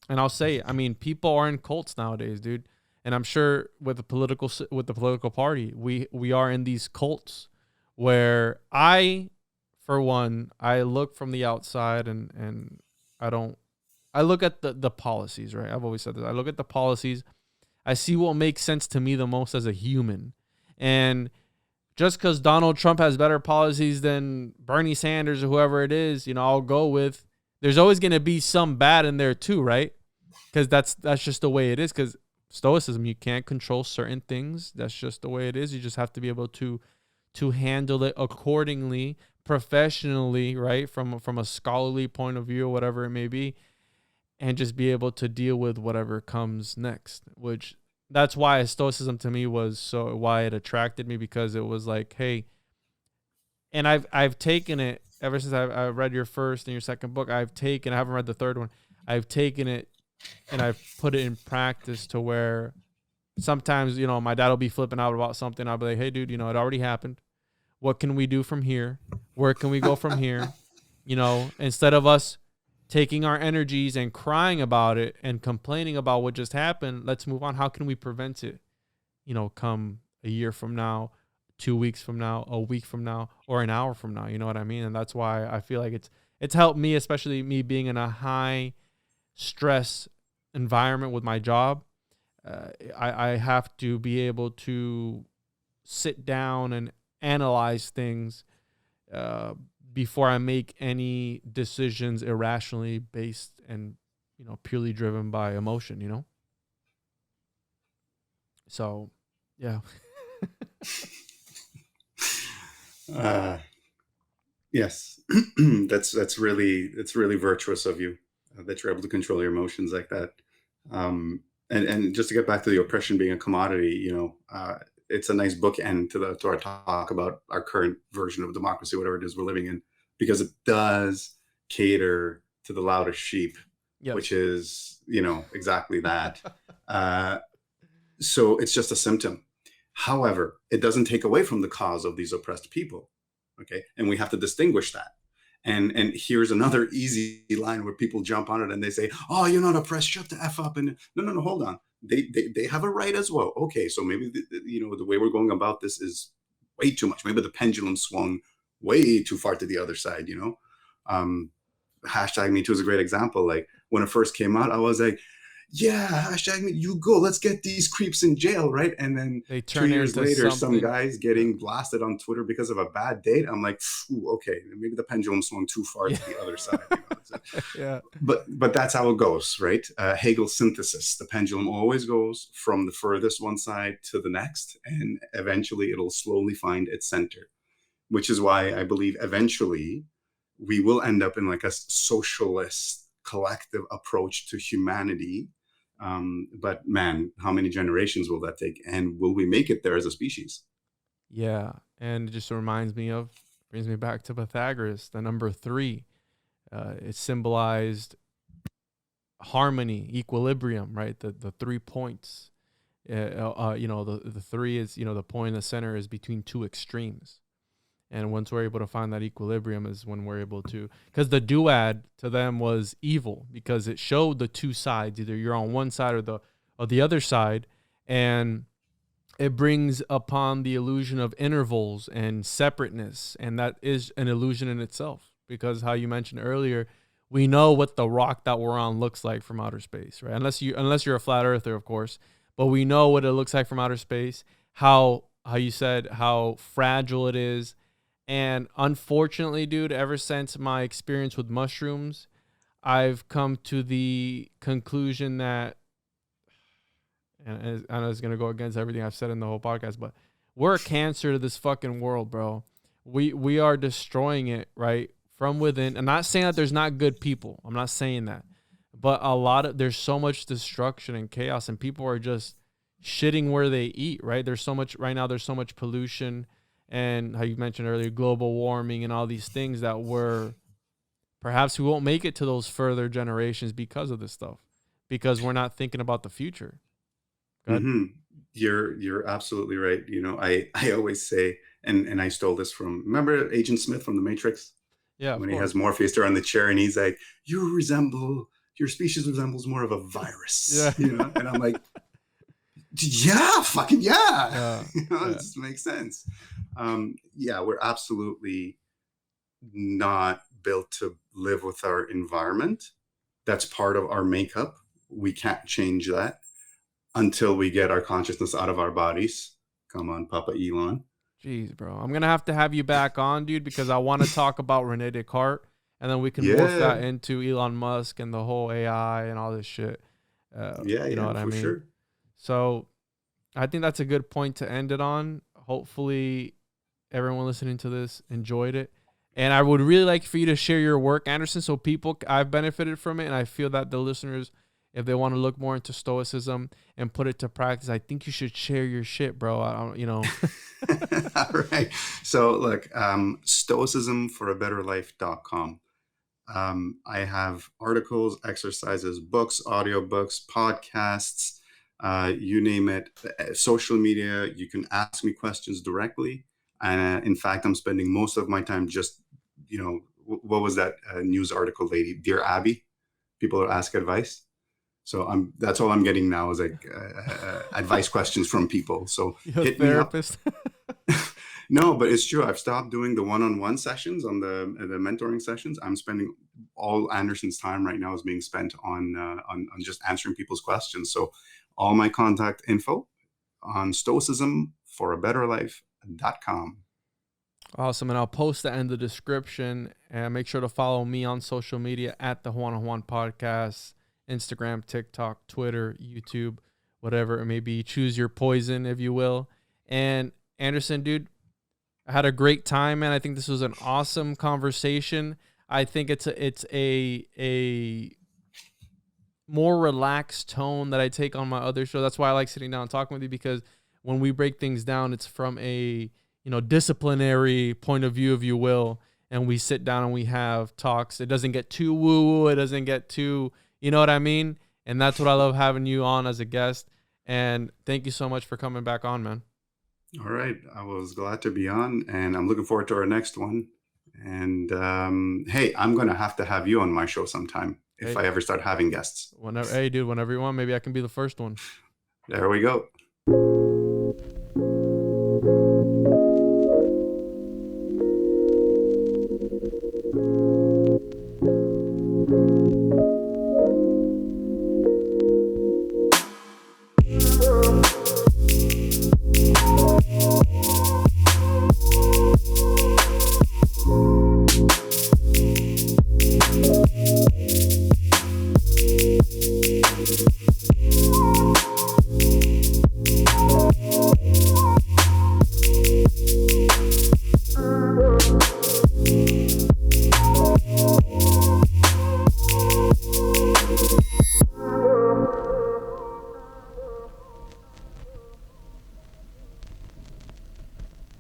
and I'll say, I mean, people are in cults nowadays, dude. And I'm sure with the political party, we are in these cults where for one, I look from the outside and I don't, I look at the policies, right? I've always said this. I look at the policies. I see what makes sense to me the most as a human. And just because Donald Trump has better policies than Bernie Sanders or whoever it is, I'll go with. There's always going to be some bad in there too, right? Because that's just the way it is. Because stoicism, you can't control certain things. That's just the way it is. You just have to be able to handle it accordingly, professionally, right? From a scholarly point of view, or whatever it may be, and just be able to deal with whatever comes next. Which that's why stoicism to me was so why it attracted me, because it was like, hey, and I've taken it ever since I read your first and your second book. I haven't read the third one. I've taken it and I've put it in practice to where sometimes, my dad will be flipping out about something. I'll be like, hey, dude, it already happened. What can we do from here? Where can we go from here? Instead of us taking our energies and crying about it and complaining about what just happened, let's move on. How can we prevent it, come a year from now, 2 weeks from now, a week from now, or an hour from now? You know what I mean? And that's why I feel like it's helped me, especially me being in a high stress environment with my job. I have to be able to sit down and analyze things before I make any decisions irrationally based and purely driven by emotion. So yeah. Yes, that's really virtuous of you that you're able to control your emotions like that. And just to get back to the oppression being a commodity, it's a nice bookend to our talk about our current version of democracy, whatever it is we're living in, because it does cater to the loudest sheep, which Yes. is exactly that. So it's just a symptom. However, it doesn't take away from the cause of these oppressed people. Okay, and we have to distinguish that. And here's another easy line where people jump on it and they say, "Oh, you're not oppressed. Shut the f up." And no, no, no, hold on. They have a right as well. Okay, so maybe the way we're going about this is way too much. Maybe the pendulum swung way too far to the other side. Hashtag Me Too is a great example. Like when it first came out, I was like, yeah, hashtag me, you go, let's get these creeps in jail, right? And then They 2 turn it years into later, some something. guy's getting blasted on Twitter because of a bad date. I'm like, okay, maybe the pendulum swung too far Yeah. to the other side. You know? So, Yeah. but that's how it goes, right? Hegel's synthesis: the pendulum always goes from the furthest one side to the next, and eventually it'll slowly find its center. Which is why I believe eventually we will end up in like a socialist collective approach to humanity. But man, how many generations will that take? And will we make it there as a species? Yeah. And it just brings me back to Pythagoras, the number 3. It symbolized harmony, equilibrium, right? The 3 points. The 3 is, the point in the center is between 2 extremes. And once we're able to find that equilibrium is when we're able to, because the duad to them was evil because it showed the 2 sides. Either you're on one side or the other side. And it brings upon the illusion of intervals and separateness. And that is an illusion in itself because how you mentioned earlier, we know what the rock that we're on looks like from outer space, right? Unless you're a flat earther, of course, but we know what it looks like from outer space, how you said how fragile it is. And unfortunately, dude, ever since my experience with mushrooms, I've come to the conclusion that, and I know it's going to go against everything I've said in the whole podcast, but we're a cancer to this fucking world, bro. We are destroying it, right? From within. I'm not saying that there's not good people. I'm not saying that. But there's so much destruction and chaos, and people are just shitting where they eat, right? There's so much, right now, there's so much pollution, and how you mentioned earlier, global warming and all these things that perhaps we won't make it to those further generations because of this stuff, because we're not thinking about the future. Go ahead. Mm-hmm. You're absolutely right. You know, I always say, and I stole this from, remember Agent Smith from The Matrix Yeah, of when he course. has Morpheus there on the chair and he's like, your species resembles more of a virus, Yeah. you know? And I'm like, yeah, fucking yeah. Yeah. You know, it Yeah. just makes sense. Yeah, we're absolutely not built to live with our environment. That's part of our makeup. We can't change that until we get our consciousness out of our bodies. Come on, Papa Elon. Jeez, bro. I'm gonna have you back on, dude, because I want to talk about Rene Descartes, and then we can morph Yeah, that into Elon Musk and the whole AI and all this shit. yeah, You know yeah, what I for mean? sure. So I think that's a good point to end it on. Hopefully, everyone listening to this enjoyed it. And I would really like for you to share your work, Anderson, so I've benefited from it. And I feel that the listeners, if they want to look more into stoicism and put it to practice, I think you should share your shit, bro. I don't, All right. So look, stoicismforabetterlife.com. I have articles, exercises, books, audiobooks, podcasts, you name it, social media. You can ask me questions directly. In fact, I'm spending most of my time just, what was that news article lady, Dear Abby? People ask advice. So that's all I'm getting now is like advice questions from people. So you're a hit me up. therapist. No, but it's true. I've stopped doing the one-on-one sessions on the mentoring sessions. I'm spending all Anderson's time right now is being spent on just answering people's questions. So all my contact info on stoicismforabetterlife.com. Awesome. And I'll post that in the description. And make sure to follow me on social media at the Juan Podcast, Instagram, TikTok, Twitter, YouTube, whatever it may be. Choose your poison, if you will. And Anderson, dude, I had a great time, man. I think this was an awesome conversation. I think it's a more relaxed tone that I take on my other show. That's why I like sitting down and talking with you, because when we break things down, it's from a disciplinary point of view, if you will, and we sit down and we have talks. It doesn't get too woo-woo. It doesn't get too, you know what I mean? And that's what I love having you on as a guest. And thank you so much for coming back on, man. All right. I was glad to be on, and I'm looking forward to our next one. And hey, I'm going to have you on my show sometime if I ever start having guests. Hey, dude, whenever you want. Maybe I can be the first one. There we go.